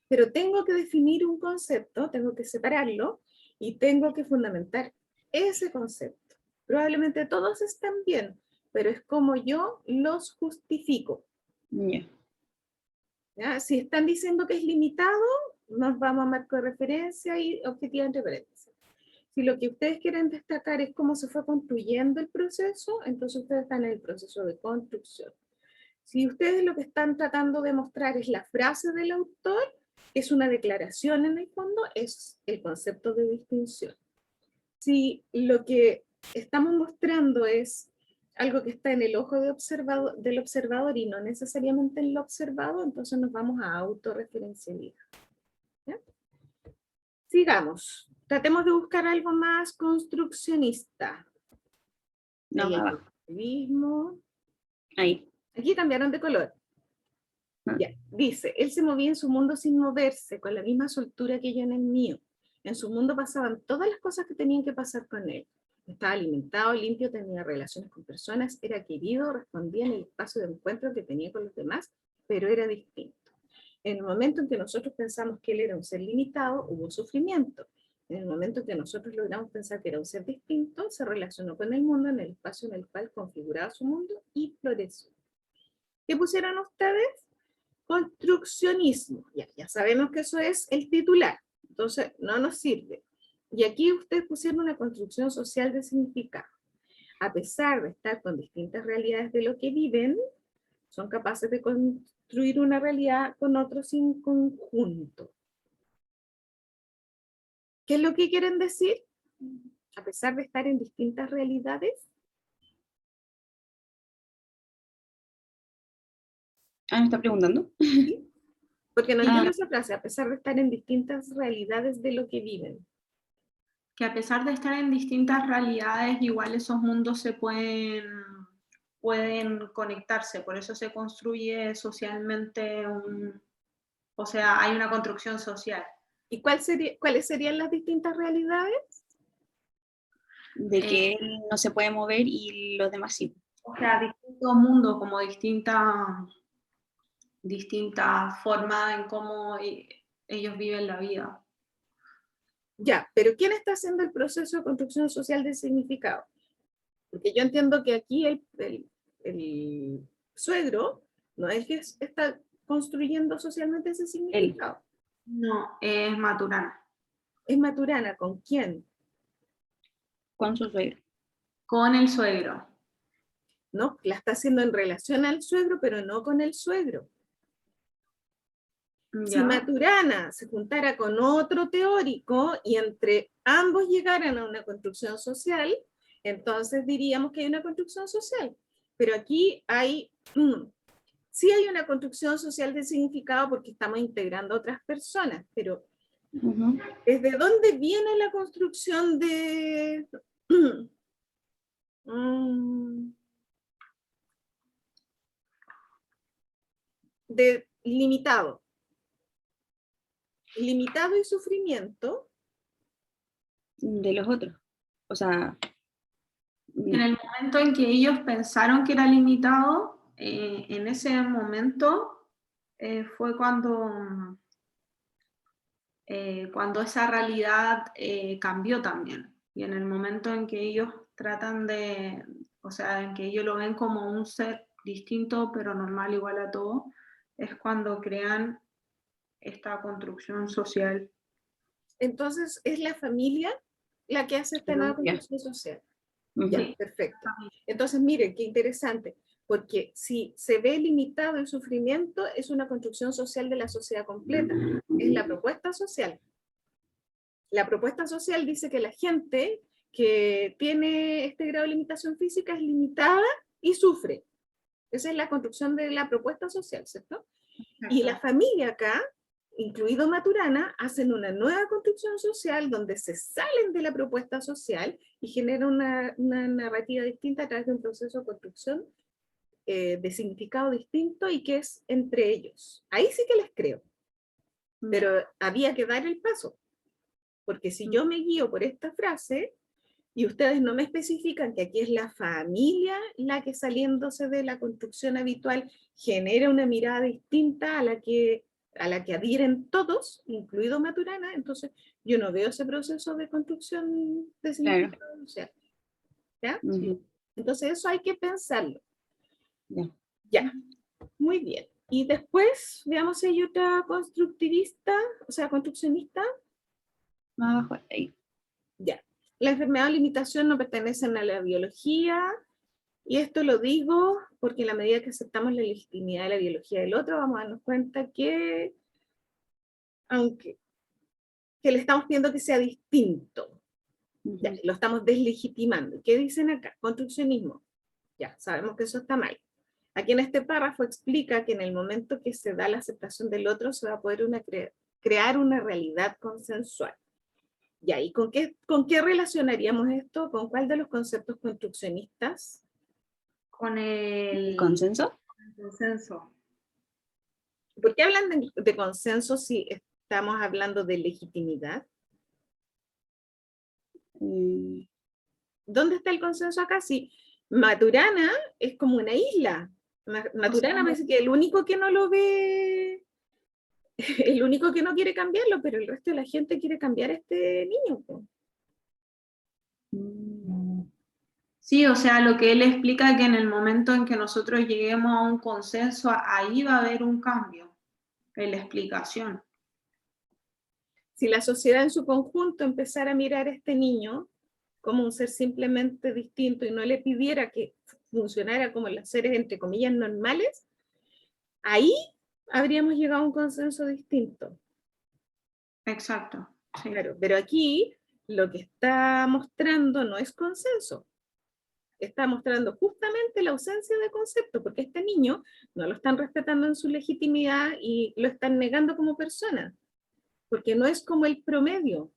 A: Pero tengo que definir un concepto, tengo que separarlo y tengo que fundamentar ese concepto. Probablemente todos están bien, pero es como yo los justifico. ¿Ya? Si están diciendo que es limitado, nos vamos a marco de referencia y objetividad entre paréntesis. Si lo que ustedes quieren destacar es cómo se fue construyendo el proceso, entonces ustedes están en el proceso de construcción. Si ustedes lo que están tratando de mostrar es la frase del autor, es una declaración en el fondo, es el concepto de distinción. Si lo que estamos mostrando es algo que está en el ojo del observador y no necesariamente en lo observado, entonces nos vamos a autorreferencialidad. ¿Ya? Sigamos. Tratemos de buscar algo más construccionista.
J: No,
A: ahí. Aquí cambiaron de color. Ya, dice, él se movía en su mundo sin moverse, con la misma soltura que yo en el mío. En su mundo pasaban todas las cosas que tenían que pasar con él. Estaba alimentado, limpio, tenía relaciones con personas, era querido, respondía en el espacio de encuentro que tenía con los demás, pero era distinto. En el momento en que nosotros pensamos que él era un ser limitado, hubo sufrimiento. En el momento en que nosotros logramos pensar que era un ser distinto, se relacionó con el mundo en el espacio en el cual configuraba su mundo y floreció. ¿Qué pusieron ustedes? Construccionismo. Ya sabemos que eso es el titular, entonces no nos sirve. Y aquí ustedes pusieron una construcción social de significado. A pesar de estar con distintas realidades de lo que viven, son capaces de construir una realidad con otros en conjunto. ¿Qué es lo que quieren decir? A pesar de estar en distintas realidades,
J: Ah, ¿me está preguntando?
A: ¿Sí? Porque no
J: Ah.
A: entiendo esa frase, a pesar de estar en distintas realidades de lo que viven.
C: Que a pesar de estar en distintas realidades, igual esos mundos se pueden conectarse, por eso se construye socialmente o sea, hay una construcción social.
A: ¿Y cuáles serían las distintas realidades?
J: De que él no se puede mover y los demás sí.
C: O sea, distintos mundos, como distintas formas en cómo ellos viven la vida.
A: Ya, pero ¿quién está haciendo el proceso de construcción social de significado? Porque yo entiendo que aquí el suegro no es que está construyendo socialmente ese significado.
C: No, es Maturana.
A: Es Maturana, ¿con quién?
J: Con su suegro.
C: Con el suegro.
A: ¿No? La está haciendo en relación al suegro, pero no con el suegro. Si
C: Ya.
A: Maturana se juntara con otro teórico y entre ambos llegaran a una construcción social, entonces diríamos que hay una construcción social. Pero aquí sí hay una construcción social de significado porque estamos integrando a otras personas, pero ¿desde dónde viene la construcción de limitado? Limitado y sufrimiento.
J: De los otros. O sea,
C: En el momento en que ellos pensaron que era limitado, en ese momento fue cuando esa realidad cambió también. Y en el momento en que ellos tratan o sea, en que ellos lo ven como un ser distinto, pero normal, igual a todo, es cuando crean esta construcción social.
A: Entonces, ¿es la familia la que hace esta nueva construcción social? Ya, perfecto. Entonces, miren, qué interesante, porque si se ve limitado el sufrimiento, es una construcción social de la sociedad completa, es la propuesta social. La propuesta social dice que la gente que tiene este grado de limitación física es limitada y sufre. Esa es la construcción de la propuesta social, ¿cierto? Y la familia acá, incluido Maturana, hacen una nueva construcción social donde se salen de la propuesta social y generan una narrativa distinta a través de un proceso de construcción de significado distinto y que es entre ellos. Ahí sí que les creo. Pero había que dar el paso. Porque si yo me guío por esta frase y ustedes no me especifican que aquí es la familia la que saliéndose de la construcción habitual genera una mirada distinta a la que adhieren todos, incluido Maturana, entonces yo no veo ese proceso de construcción de significado social. ¿Ya? Entonces eso hay que pensarlo. Ya, muy bien. Y después, veamos si hay otra constructivista, o sea, construccionista.
J: Más abajo, ahí.
A: Ya. La enfermedad o limitación no pertenecen a la biología, y esto lo digo porque en la medida que aceptamos la legitimidad de la biología del otro, vamos a darnos cuenta que, que le estamos pidiendo que sea distinto, ya, lo estamos deslegitimando. ¿Qué dicen acá? Construccionismo. Ya, sabemos que eso está mal. Aquí en este párrafo explica que en el momento que se da la aceptación del otro, se va a poder crear una realidad consensual. Ya, ¿y con qué relacionaríamos esto? ¿Con cuál de los conceptos construccionistas?
C: Con el
J: consenso.
C: Consenso.
A: ¿Por qué hablan de consenso si estamos hablando de legitimidad? ¿Dónde está el consenso acá? Si Maturana es como una isla. Maturana me dice que el único que no lo ve, el único que no quiere cambiarlo, pero el resto de la gente quiere cambiar a este niño.
C: Sí, o sea, lo que él explica es que en el momento en que nosotros lleguemos a un consenso, ahí va a haber un cambio en la explicación.
A: Si la sociedad en su conjunto empezara a mirar a este niño como un ser simplemente distinto y no le pidiera que funcionara como los seres, entre comillas, normales, ahí habríamos llegado a un consenso distinto.
C: Exacto. Sí.
A: Claro, pero aquí lo que está mostrando no es consenso. está mostrando justamente la ausencia de concepto, porque este niño no lo están respetando en su legitimidad y lo están negando como persona, porque no es como el promedio.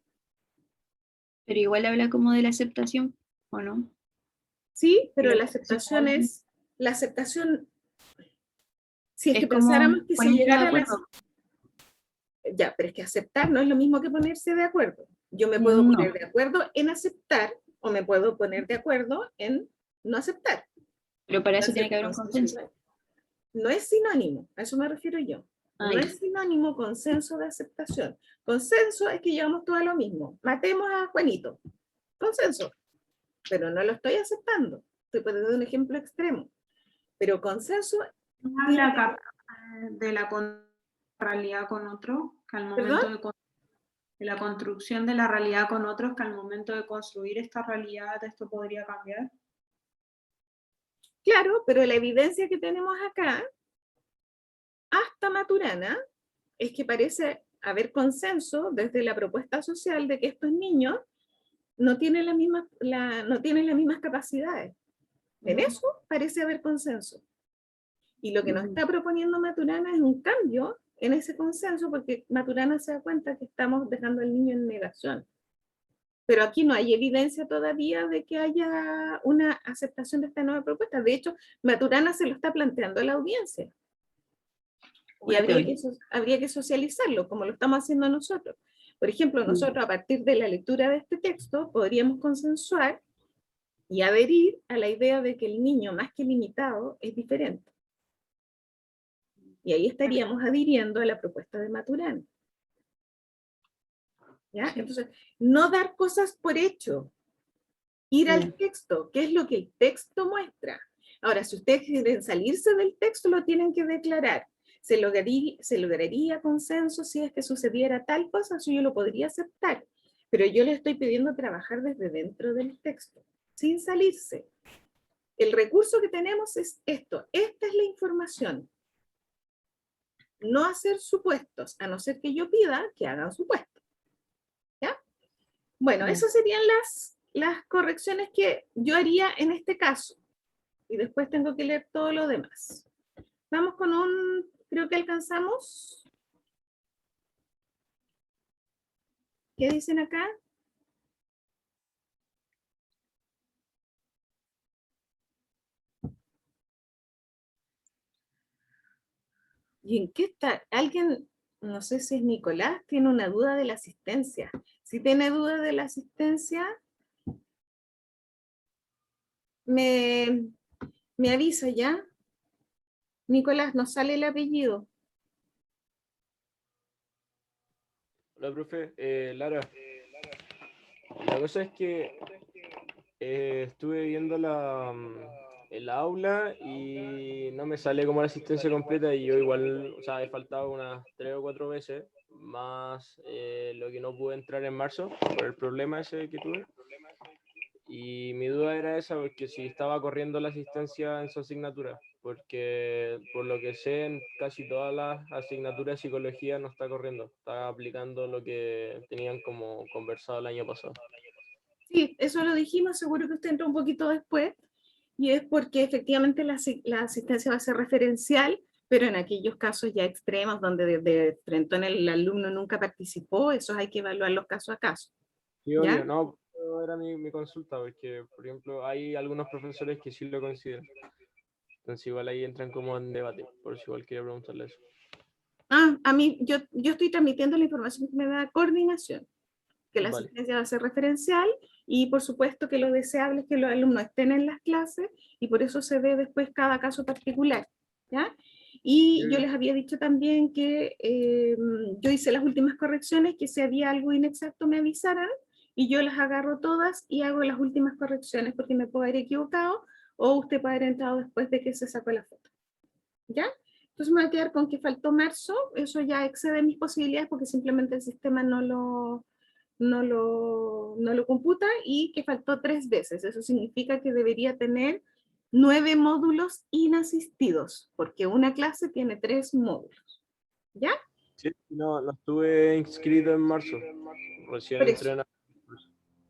J: Pero igual habla como de la aceptación, ¿o no?
A: Sí, pero
J: Pero
A: la aceptación es, la aceptación, si es
J: Es
A: que
J: como
A: pensáramos que se
J: ponerse de
A: llegara a la...
J: acuerdo.
A: Ya, pero es que aceptar no es lo mismo que ponerse de acuerdo. Yo me puedo
J: No.
A: poner de acuerdo en aceptar o me puedo poner de acuerdo en no aceptar.
J: Pero para eso
A: Entonces,
J: tiene que haber un consenso.
A: no es sinónimo, a eso me refiero yo.
J: Ah,
A: No
J: ya.
A: es sinónimo consenso de aceptación. Consenso es que llevamos todo a lo mismo. Matemos a Juanito. Consenso. Pero no lo estoy aceptando. Estoy poniendo un ejemplo extremo. Pero consenso...
C: Habla acá de la realidad con otro, que al momento de la construcción de la realidad con otros, que al momento de construir esta realidad esto podría cambiar.
A: Claro, pero la evidencia que tenemos acá, hasta Maturana, es que parece haber consenso desde la propuesta social de que estos niños no tienen, no tienen las mismas capacidades. En eso parece haber consenso. Y lo que nos está proponiendo Maturana es un cambio en ese consenso, porque Maturana se da cuenta que estamos dejando al niño en negación. Pero aquí no hay evidencia todavía de que haya una aceptación de esta nueva propuesta. De hecho, Maturana se lo está planteando a la audiencia. Y habría que socializarlo, como lo estamos haciendo nosotros. Por ejemplo, nosotros a partir de la lectura de este texto podríamos consensuar y adherir a la idea de que el niño, más que limitado, es diferente. Y ahí estaríamos adhiriendo a la propuesta de Maturana. ¿Ya? Entonces, no dar cosas por hecho. Ir al texto, ¿qué es lo que el texto muestra? Ahora, si ustedes quieren salirse del texto, lo tienen que declarar. Se lograría consenso si es que sucediera tal cosa, eso yo lo podría aceptar. Pero yo le estoy pidiendo trabajar desde dentro del texto, sin salirse. El recurso que tenemos es esto. Esta es la información. No hacer supuestos, a no ser que yo pida que hagan supuestos. ¿Ya? Bueno, esas serían las correcciones que yo haría en este caso. Y después tengo que leer todo lo demás. Vamos con creo que alcanzamos. ¿Qué dicen acá? ¿Y en qué está? Alguien, no sé si es Nicolás, tiene una duda de la asistencia. Si tiene duda de la asistencia, me avisa ya. Nicolás, nos sale el apellido.
K: Hola, profe. Lara, la cosa es que estuve viendo el aula y no me sale como la asistencia completa y yo igual, o sea, he faltado unas 3 o 4 veces, más lo que no pude entrar en marzo por el problema ese que tuve. Y mi duda era esa, porque si estaba corriendo la asistencia en su asignatura, porque por lo que sé, en casi todas las asignaturas de psicología no está corriendo, está aplicando lo que tenían como conversado el año pasado.
A: Sí, eso lo dijimos, seguro que usted entró un poquito después, y es porque efectivamente la asistencia va a ser referencial, pero en aquellos casos ya extremos, donde de frente el alumno nunca participó, esos hay que evaluar los casos a caso.
K: Sí,
A: ¿Ya?
K: obvio, no, era mi consulta, porque, por ejemplo, hay algunos profesores que sí lo consideran. Entonces igual ahí entran como en debate, por eso igual quería preguntarle eso.
A: A mí, yo estoy transmitiendo la información que me da coordinación, que la asistencia va a ser referencial, y por supuesto que lo deseable es que los alumnos estén en las clases, y por eso se ve después cada caso particular, ¿ya? Y yo les había dicho también que yo hice las últimas correcciones, que si había algo inexacto me avisaran, y yo las agarro todas y hago las últimas correcciones, porque me puedo haber equivocado, o usted puede haber entrado después de que se sacó la foto, ¿ya? Entonces me voy a quedar con que faltó marzo, eso ya excede mis posibilidades, porque simplemente el sistema no lo computa, y que faltó 3 veces. Eso significa que debería tener 9 módulos inasistidos, porque una clase tiene 3 módulos. ¿Ya?
K: Sí, no estuve inscrito en marzo. Recién
A: Por
K: entré
A: eso.
K: en...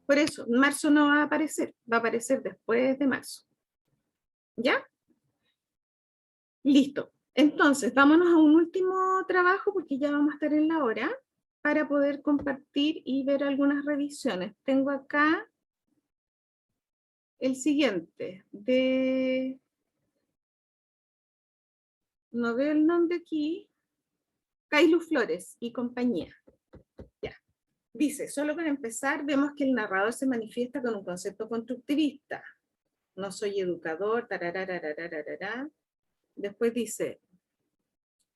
A: Por eso, marzo no va a aparecer después de marzo. ¿Ya? Listo. Entonces, vámonos a un último trabajo porque ya vamos a estar en la hora para poder compartir y ver algunas revisiones. Tengo acá el siguiente, no veo el nombre aquí, Kailu Flores y compañía. Ya. Dice, solo para empezar, vemos que el narrador se manifiesta con un concepto constructivista. No soy educador, tarararararararara. Después dice,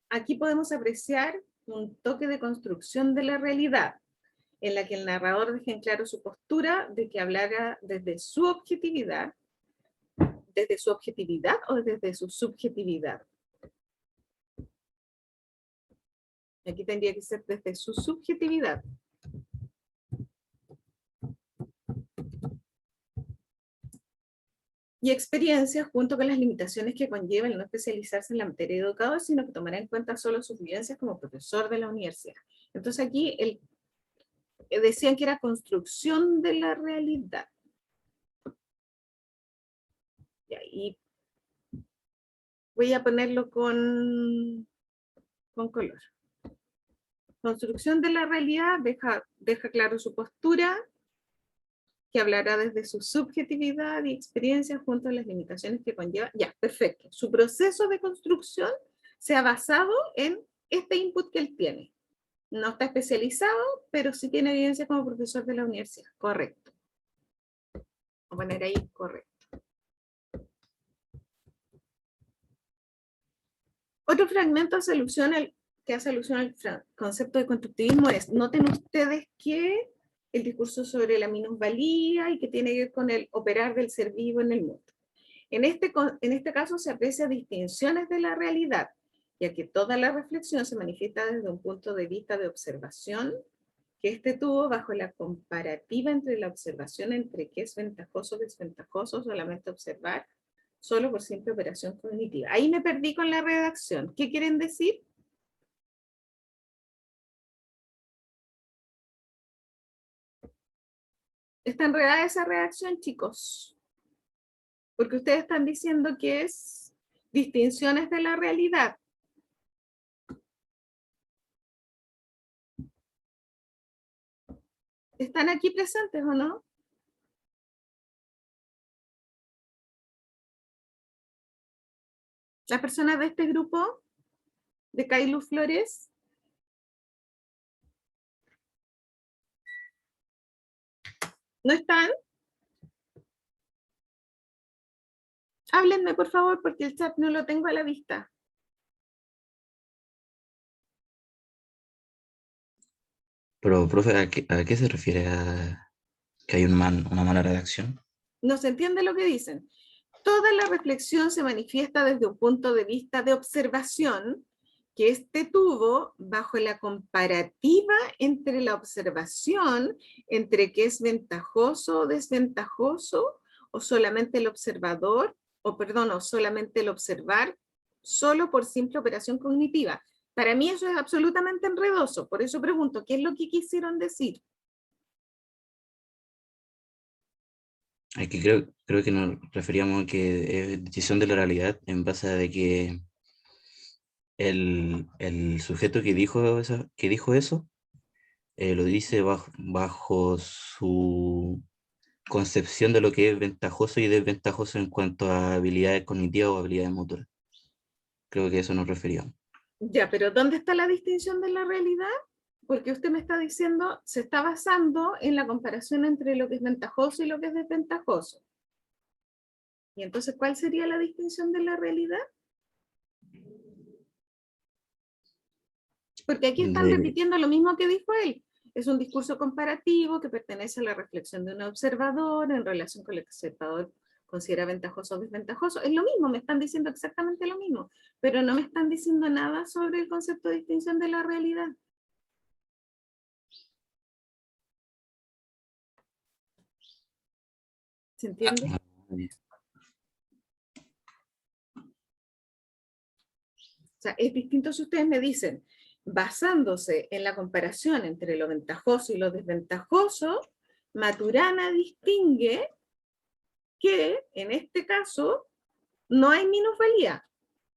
A: aquí podemos apreciar un toque de construcción de la realidad, en la que el narrador deja en claro su postura de que hablara desde su objetividad o desde su subjetividad. Aquí tendría que ser desde su subjetividad. Y experiencias junto con las limitaciones que conlleva el no especializarse en la materia de educador, sino que tomará en cuenta solo sus vivencias como profesor de la universidad. Entonces aquí decían que era construcción de la realidad. Y voy a ponerlo con color. Construcción de la realidad deja claro su postura, que hablará desde su subjetividad y experiencia junto a las limitaciones que conlleva. Ya, perfecto. Su proceso de construcción se ha basado en este input que él tiene. No está especializado, pero sí tiene evidencia como profesor de la universidad. Correcto. Voy a poner ahí correcto. Otro fragmento que hace alusión al concepto de constructivismo es, noten ustedes que el discurso sobre la minusvalía y que tiene que ver con el operar del ser vivo en el mundo. En este caso se aprecia distinciones de la realidad, ya que toda la reflexión se manifiesta desde un punto de vista de observación que éste tuvo bajo la comparativa entre la observación entre qué es ventajoso o desventajoso solamente observar, solo por simple operación cognitiva. Ahí me perdí con la redacción. ¿Qué quieren decir? ¿Está enredada esa redacción, chicos? Porque ustedes están diciendo que es distinciones de la realidad. ¿Están aquí presentes o no? ¿Las personas de este grupo de Kailu Flores? ¿No están? Háblenme, por favor, porque el chat no lo tengo a la vista.
L: Pero, profe, ¿a qué se refiere a que hay una mala redacción?
A: No se entiende lo que dicen. Toda la reflexión se manifiesta desde un punto de vista de observación que éste tuvo bajo la comparativa entre la observación, entre qué es ventajoso o desventajoso, o solamente el observador, o solamente el observar, solo por simple operación cognitiva. Para mí eso es absolutamente enredoso, por eso pregunto, ¿qué es lo que quisieron decir?
L: Aquí creo que nos referíamos a que es decisión de la realidad en base a de que el sujeto que dijo eso lo dice bajo su concepción de lo que es ventajoso y desventajoso en cuanto a habilidades cognitivas o habilidades motoras. Creo que a eso nos referíamos.
A: Ya, pero ¿dónde está la distinción de la realidad? Porque usted me está diciendo, se está basando en la comparación entre lo que es ventajoso y lo que es desventajoso. Y entonces, ¿cuál sería la distinción de la realidad? Porque aquí están repitiendo lo mismo que dijo él. Es un discurso comparativo que pertenece a la reflexión de un observador en relación con lo que el observador considera ventajoso o desventajoso. Es lo mismo, me están diciendo exactamente lo mismo, pero no me están diciendo nada sobre el concepto de distinción de la realidad. ¿Se entiende? O sea, es distinto si ustedes me dicen, basándose en la comparación entre lo ventajoso y lo desventajoso, Maturana distingue que en este caso no hay minusvalía.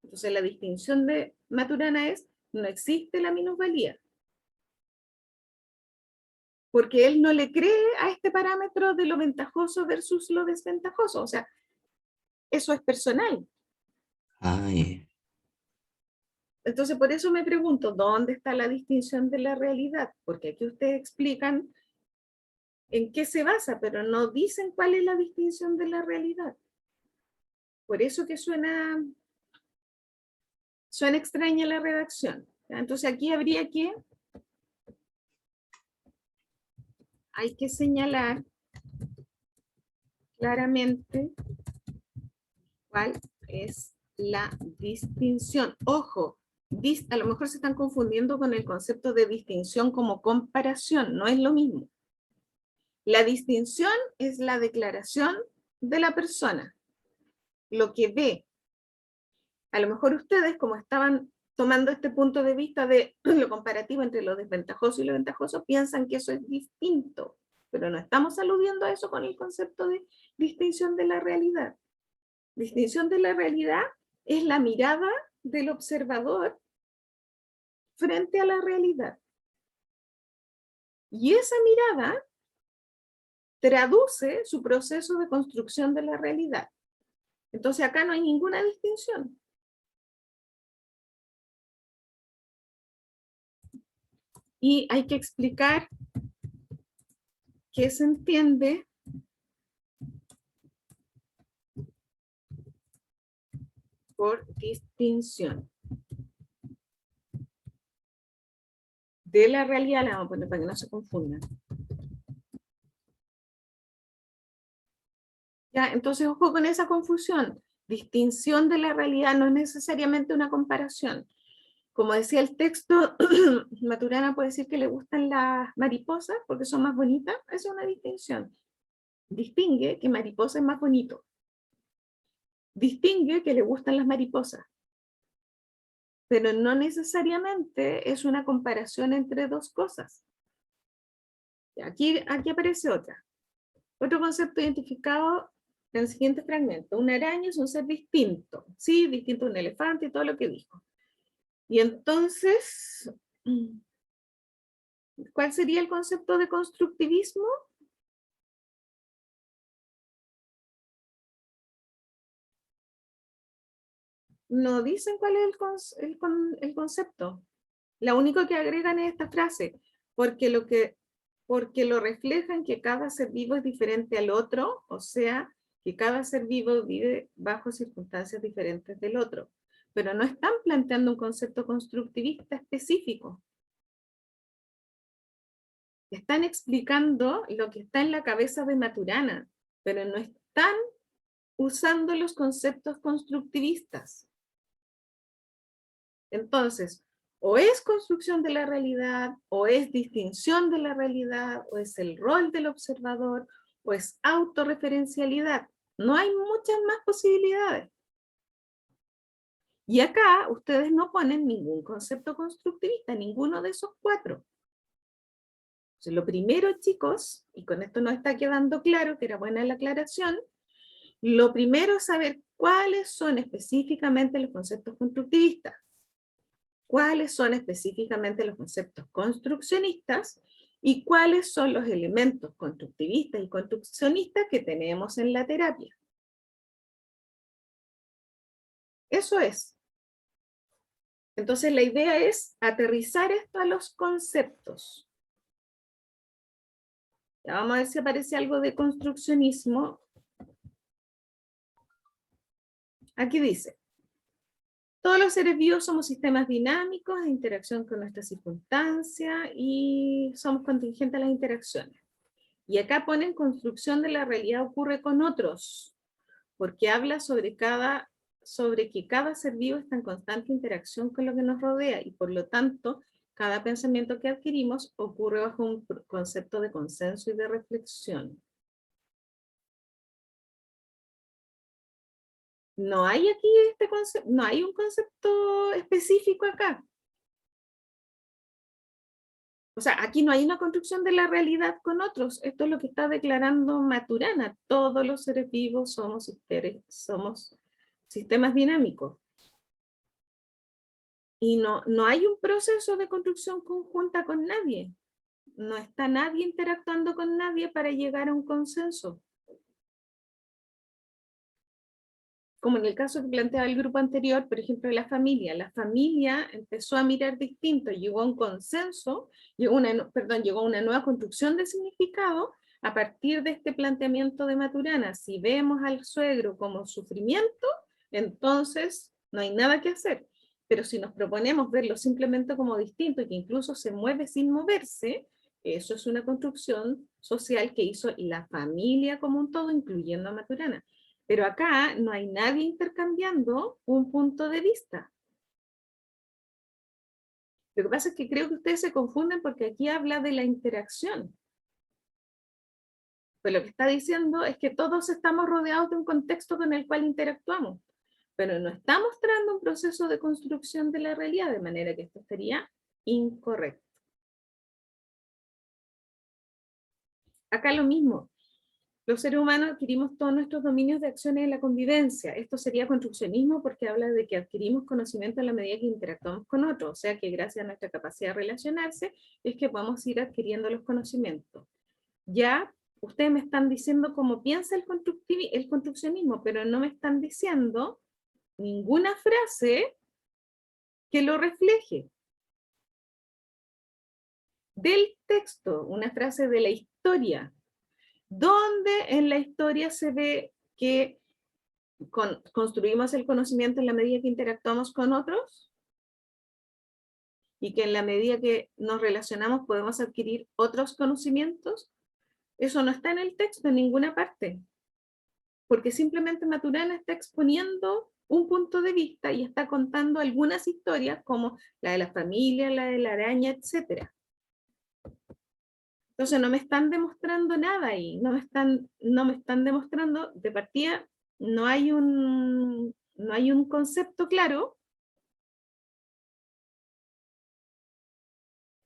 A: Entonces la distinción de Maturana es, no existe la minusvalía. Porque él no le cree a este parámetro de lo ventajoso versus lo desventajoso. O sea, eso es personal.
L: Ay,
A: Entonces, por eso me pregunto, ¿dónde está la distinción de la realidad? Porque aquí ustedes explican en qué se basa, pero no dicen cuál es la distinción de la realidad. Por eso que suena extraña la redacción. ¿Ya? Entonces aquí habría que, hay que señalar claramente cuál es la distinción. Ojo, a lo mejor se están confundiendo con el concepto de distinción como comparación, no es lo mismo. La distinción es la declaración de la persona, lo que ve. A lo mejor ustedes, como estaban tomando este punto de vista de lo comparativo entre lo desventajoso y lo ventajoso, piensan que eso es distinto, pero no estamos aludiendo a eso con el concepto de distinción de la realidad. Distinción de la realidad es la mirada del observador frente a la realidad. Y esa mirada traduce su proceso de construcción de la realidad. Entonces acá no hay ninguna distinción. Y hay que explicar qué se entiende por distinción de la realidad. La vamos a poner para que no se confundan. Ya, entonces ojo con esa confusión. Distinción de la realidad no es necesariamente una comparación. Como decía el texto, Maturana puede decir que le gustan las mariposas porque son más bonitas. Esa es una distinción. Distingue que mariposa es más bonito. Distingue que le gustan las mariposas. Pero no necesariamente es una comparación entre dos cosas. Aquí aparece otra. Otro concepto identificado en el siguiente fragmento. Una araña es un ser distinto. Sí, distinto a un elefante y todo lo que dijo. Y entonces, ¿cuál sería el concepto de constructivismo? No dicen cuál es el concepto. Lo único que agregan es esta frase, porque lo reflejan que cada ser vivo es diferente al otro, o sea, que cada ser vivo vive bajo circunstancias diferentes del otro. Pero no están planteando un concepto constructivista específico. Están explicando lo que está en la cabeza de Maturana, pero no están usando los conceptos constructivistas. Entonces, o es construcción de la realidad, o es distinción de la realidad, o es el rol del observador, o es autorreferencialidad. No hay muchas más posibilidades. Y acá ustedes no ponen ningún concepto constructivista, ninguno de esos cuatro. Entonces, lo primero, chicos, y con esto nos está quedando claro, que era buena la aclaración, lo primero es saber cuáles son específicamente los conceptos constructivistas, cuáles son específicamente los conceptos construccionistas y cuáles son los elementos constructivistas y construccionistas que tenemos en la terapia. Eso es. Entonces la idea es aterrizar esto a los conceptos. Ya vamos a ver si aparece algo de construccionismo. Aquí dice: todos los seres vivos somos sistemas dinámicos de interacción con nuestra circunstancia y somos contingentes a las interacciones. Y acá ponen construcción de la realidad ocurre con otros, porque habla sobre que cada ser vivo está en constante interacción con lo que nos rodea y por lo tanto cada pensamiento que adquirimos ocurre bajo un concepto de consenso y de reflexión. No hay aquí este concepto, no hay un concepto específico acá. O sea, aquí no hay una construcción de la realidad con otros. Esto es lo que está declarando Maturana. Todos los seres vivos somos sistemas dinámicos. Y no hay un proceso de construcción conjunta con nadie. No está nadie interactuando con nadie para llegar a un consenso. Como en el caso que planteaba el grupo anterior, por ejemplo, la familia empezó a mirar distinto, llegó a un consenso, llegó a una nueva construcción de significado a partir de este planteamiento de Maturana. Si vemos al suegro como sufrimiento, entonces no hay nada que hacer. Pero si nos proponemos verlo simplemente como distinto y que incluso se mueve sin moverse, eso es una construcción social que hizo la familia como un todo, incluyendo a Maturana. Pero acá no hay nadie intercambiando un punto de vista. Lo que pasa es que creo que ustedes se confunden porque aquí habla de la interacción. Pues lo que está diciendo es que todos estamos rodeados de un contexto con el cual interactuamos, pero no está mostrando un proceso de construcción de la realidad, de manera que esto sería incorrecto. Acá lo mismo. Los seres humanos adquirimos todos nuestros dominios de acciones en la convivencia. Esto sería construccionismo porque habla de que adquirimos conocimiento en la medida que interactuamos con otros. O sea que gracias a nuestra capacidad de relacionarse es que podemos ir adquiriendo los conocimientos. Ya ustedes me están diciendo cómo piensa el construccionismo, pero no me están diciendo ninguna frase que lo refleje. Del texto, una frase de la historia, donde en la historia se ve que construimos el conocimiento en la medida que interactuamos con otros y que en la medida que nos relacionamos podemos adquirir otros conocimientos. Eso no está en el texto en ninguna parte, porque simplemente Maturana está exponiendo un punto de vista y está contando algunas historias como la de la familia, la de la araña, etc. Entonces no me están demostrando nada ahí, no me están demostrando, de partida no hay un concepto claro.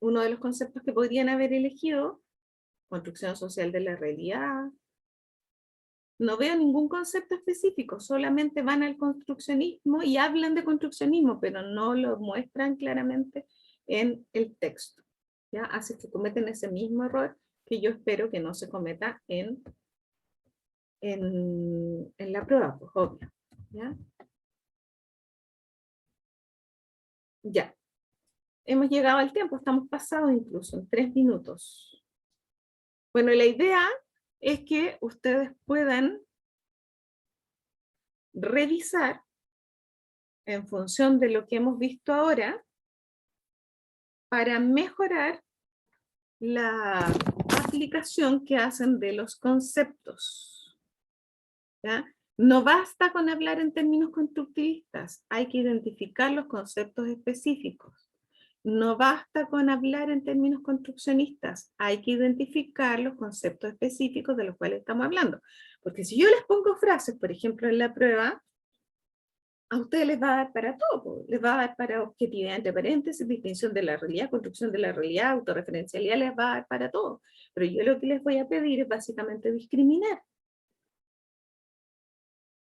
A: Uno de los conceptos que podrían haber elegido, construcción social de la realidad. No veo ningún concepto específico, solamente van al construccionismo y hablan de construccionismo, pero no lo muestran claramente en el texto. ¿Ya? Así que cometen ese mismo error que yo espero que no se cometa en la prueba, pues obvio. ¿Ya? Ya. Hemos llegado al tiempo, estamos pasados incluso en 3 minutos. Bueno, la idea es que ustedes puedan revisar en función de lo que hemos visto ahora para mejorar la aplicación que hacen de los conceptos. ¿Ya? No basta con hablar en términos constructivistas, hay que identificar los conceptos específicos. No basta con hablar en términos construccionistas, hay que identificar los conceptos específicos de los cuales estamos hablando. Porque si yo les pongo frases, por ejemplo, en la prueba, a ustedes les va a dar para todo, les va a dar para objetividad entre paréntesis, distinción de la realidad, construcción de la realidad, autorreferencialidad, les va a dar para todo. Pero yo lo que les voy a pedir es básicamente discriminar.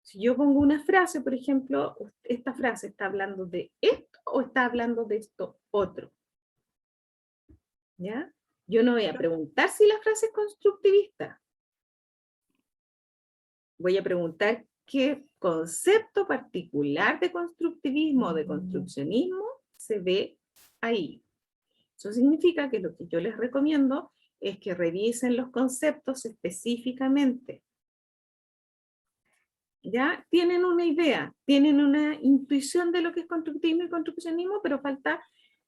A: Si yo pongo una frase, por ejemplo, esta frase está hablando de esto o está hablando de esto otro. ¿Ya? Yo no voy a preguntar si la frase es constructivista. Voy a preguntar qué concepto particular de constructivismo o de construccionismo se ve ahí. Eso significa que lo que yo les recomiendo es que revisen los conceptos específicamente. ¿Ya? Tienen una idea, tienen una intuición de lo que es constructivismo y construccionismo, pero falta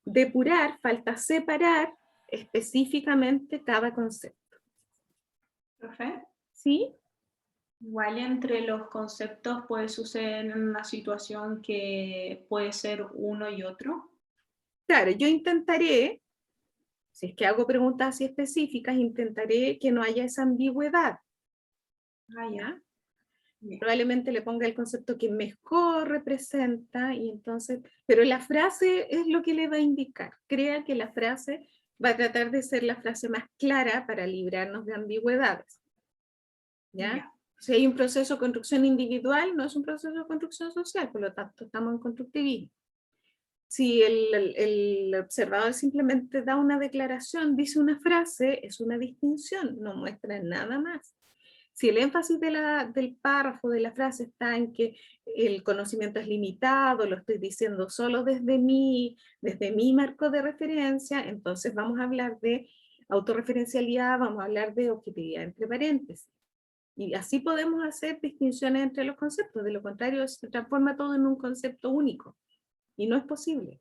A: depurar, falta separar específicamente cada concepto.
C: ¿Profe?
A: ¿Sí?
C: Igual entre los conceptos puede suceder en una situación que puede ser uno y otro.
A: Claro, yo intentaré, si es que hago preguntas así específicas, intentaré que no haya esa ambigüedad. ¿Ya? Probablemente le ponga el concepto que mejor representa, y entonces, pero la frase es lo que le va a indicar. Crea que la frase va a tratar de ser la frase más clara para librarnos de ambigüedades. ¿Ya? Si hay un proceso de construcción individual, no es un proceso de construcción social, por lo tanto estamos en constructivismo. Si el observador simplemente da una declaración, dice una frase, es una distinción, no muestra nada más. Si el énfasis del párrafo, de la frase, está en que el conocimiento es limitado, lo estoy diciendo solo desde mi marco de referencia, entonces vamos a hablar de autorreferencialidad, vamos a hablar de objetividad entre paréntesis. Y así podemos hacer distinciones entre los conceptos, de lo contrario se transforma todo en un concepto único. Y no es posible.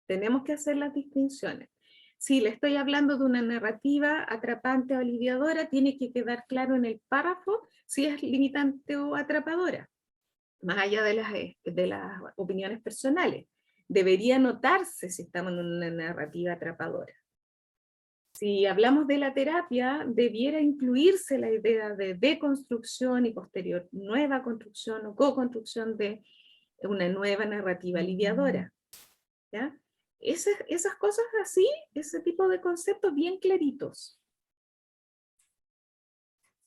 A: Tenemos que hacer las distinciones. Si le estoy hablando de una narrativa atrapante o aliviadora, tiene que quedar claro en el párrafo si es limitante o atrapadora, más allá de las opiniones personales. Debería notarse si estamos en una narrativa atrapadora. Si hablamos de la terapia, debiera incluirse la idea de deconstrucción y posterior nueva construcción o co-construcción de una nueva narrativa aliviadora. ¿Ya? Esas cosas así, ese tipo de conceptos bien claritos.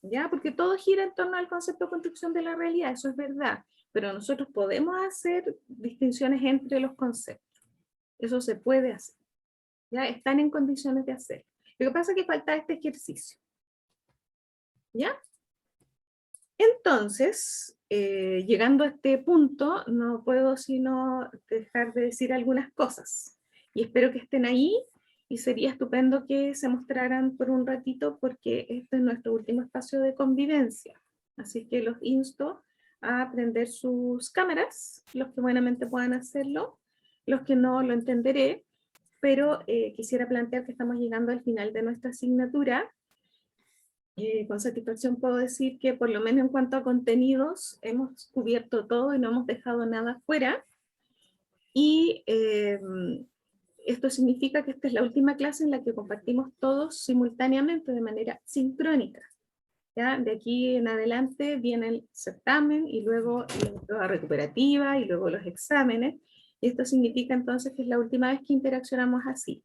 A: ¿Ya? Porque todo gira en torno al concepto de construcción de la realidad, eso es verdad, pero nosotros podemos hacer distinciones entre los conceptos. Eso se puede hacer. ¿Ya? Están en condiciones de hacer. Lo que pasa es que falta este ejercicio. ¿Ya? Entonces, llegando a este punto, no puedo sino dejar de decir algunas cosas. Y espero que estén ahí, y sería estupendo que se mostraran por un ratito, porque este es nuestro último espacio de convivencia. Así que los insto a prender sus cámaras, los que buenamente puedan hacerlo, los que no lo entenderé, pero quisiera plantear que estamos llegando al final de nuestra asignatura. Con satisfacción puedo decir que por lo menos en cuanto a contenidos hemos cubierto todo y no hemos dejado nada fuera. Y esto significa que esta es la última clase en la que compartimos todos simultáneamente de manera sincrónica. ¿Ya? De aquí en adelante viene el certamen y luego la prueba recuperativa y luego los exámenes. Y esto significa entonces que es la última vez que interaccionamos así.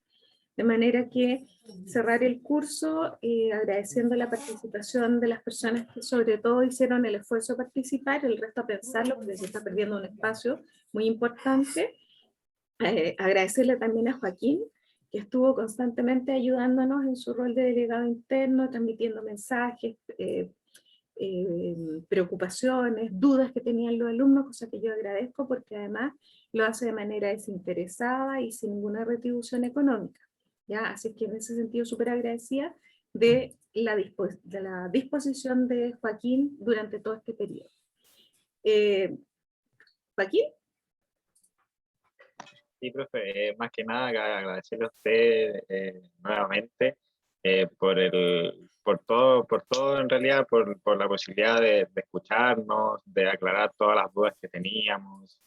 A: De manera que cerrar el curso agradeciendo la participación de las personas que sobre todo hicieron el esfuerzo de participar, el resto a pensarlo porque se está perdiendo un espacio muy importante. Agradecerle también a Joaquín, que estuvo constantemente ayudándonos en su rol de delegado interno, transmitiendo mensajes, preocupaciones, dudas que tenían los alumnos, cosa que yo agradezco porque además lo hace de manera desinteresada y sin ninguna retribución económica. ¿Ya? Así que en ese sentido súper agradecida de la disposición de Joaquín durante todo este periodo. Joaquín.
G: Sí, profe, más que nada agradecerle a usted nuevamente por todo en realidad, por la posibilidad de escucharnos, de aclarar todas las dudas que teníamos,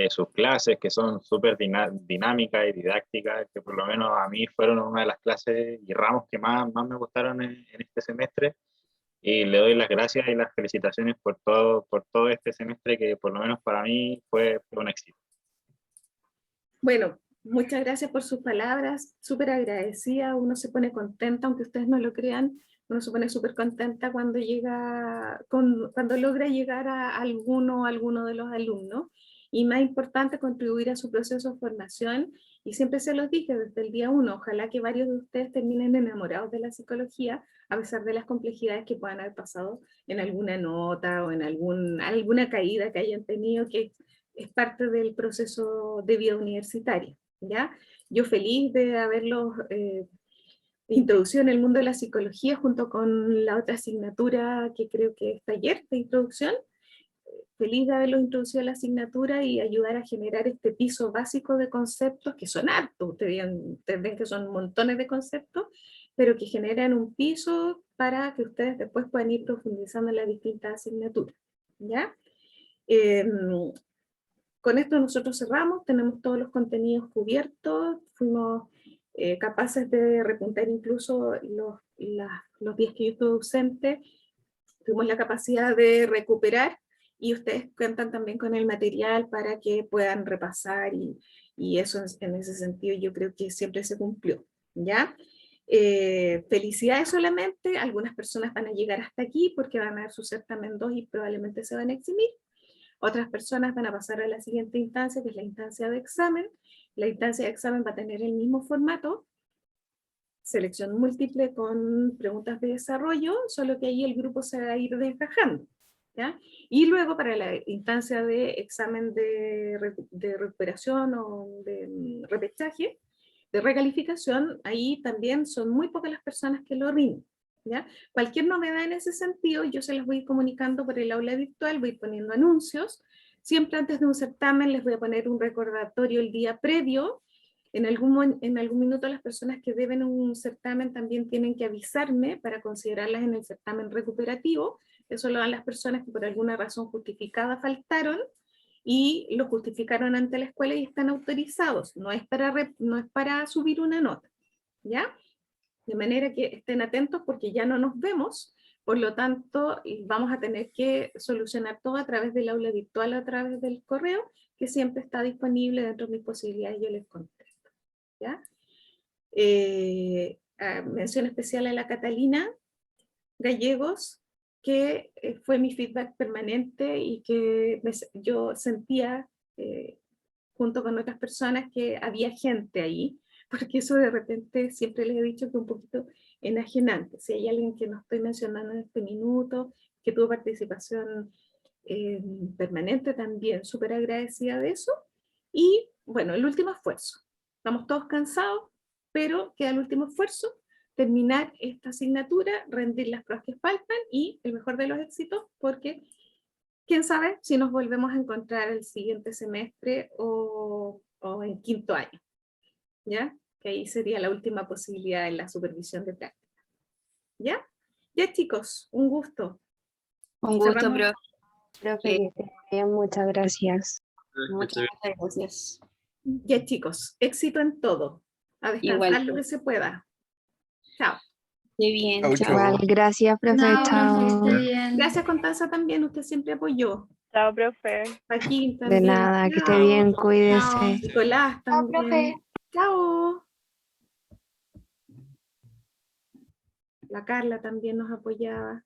G: sus clases que son súper dinámicas y didácticas, que por lo menos a mí fueron una de las clases y ramos que más me gustaron en este semestre, y le doy las gracias y las felicitaciones por todo este semestre que por lo menos para mí fue un éxito.
A: Bueno, muchas gracias por sus palabras, súper agradecida, uno se pone contenta, aunque ustedes no lo crean, uno se pone súper contenta cuando logra llegar a alguno de los alumnos, y más importante, contribuir a su proceso de formación, y siempre se los dije desde el día 1, ojalá que varios de ustedes terminen enamorados de la psicología, a pesar de las complejidades que puedan haber pasado en alguna nota, o en alguna caída que hayan tenido, que es parte del proceso de vida universitaria, ¿ya? Yo feliz de haberlos introducido en el mundo de la psicología junto con la otra asignatura que creo que es taller de introducción. Feliz de haberlos introducido a la asignatura y ayudar a generar este piso básico de conceptos, que son hartos, ustedes ven que son montones de conceptos, pero que generan un piso para que ustedes después puedan ir profundizando en las distintas asignaturas, ¿ya? Con esto nosotros cerramos, tenemos todos los contenidos cubiertos, fuimos capaces de repuntar incluso los días que yo estuve ausente, tuvimos la capacidad de recuperar, y ustedes cuentan también con el material para que puedan repasar, y eso en ese sentido yo creo que siempre se cumplió. ¿ya? Felicidades solamente, algunas personas van a llegar hasta aquí porque van a ver su certamen 2 y probablemente se van a eximir. Otras personas van a pasar a la siguiente instancia, que es la instancia de examen. La instancia de examen va a tener el mismo formato, selección múltiple con preguntas de desarrollo, solo que ahí el grupo se va a ir desgajando, ¿ya? Y luego para la instancia de examen de recuperación o de repechaje, de recalificación, ahí también son muy pocas las personas que lo rinden, ¿ya? Cualquier novedad en ese sentido, yo se las voy a ir comunicando por el aula virtual, voy a ir poniendo anuncios, siempre antes de un certamen les voy a poner un recordatorio el día previo. En algún minuto las personas que deben un certamen también tienen que avisarme para considerarlas en el certamen recuperativo. Eso lo dan las personas que por alguna razón justificada faltaron y lo justificaron ante la escuela y están autorizados. No es para subir una nota, ¿ya? De manera que estén atentos porque ya no nos vemos, por lo tanto vamos a tener que solucionar todo a través del aula virtual, a través del correo, que siempre está disponible dentro de mis posibilidades, yo les contesto. ¿Ya? Mención especial a la Catalina Gallegos, que fue mi feedback permanente y que yo sentía, junto con otras personas, que había gente ahí, porque eso de repente siempre les he dicho que es un poquito enajenante. Si hay alguien que no estoy mencionando en este minuto, que tuvo participación permanente también, súper agradecida de eso. Y bueno, el último esfuerzo. Estamos todos cansados, pero queda el último esfuerzo, terminar esta asignatura, rendir las pruebas que faltan y el mejor de los éxitos, porque quién sabe si nos volvemos a encontrar el siguiente semestre o en quinto año, ¿ya? Que ahí sería la última posibilidad en la supervisión de práctica. ¿Ya? Ya, chicos, un gusto.
J: Un gusto,
A: Cerramos.
E: Profe, muchas gracias.
J: Muchas gracias.
A: Ya, chicos, éxito en todo. A descansar
J: Igual.
A: lo que se pueda. Chao.
J: Qué bien,
I: Chau,
J: chao.
I: chau.
E: Igual, gracias, profe.
D: No,
E: Chao.
D: profe, que esté bien.
A: Gracias, Constanza, también. Usted siempre apoyó.
M: Chao, profe.
A: Joaquín
E: De
A: también.
E: nada, que esté
A: Chao.
E: bien, cuídese.
D: Chao.
A: Nicolás
B: Chao, profe.
A: también. Chao. La Carla también nos apoyaba.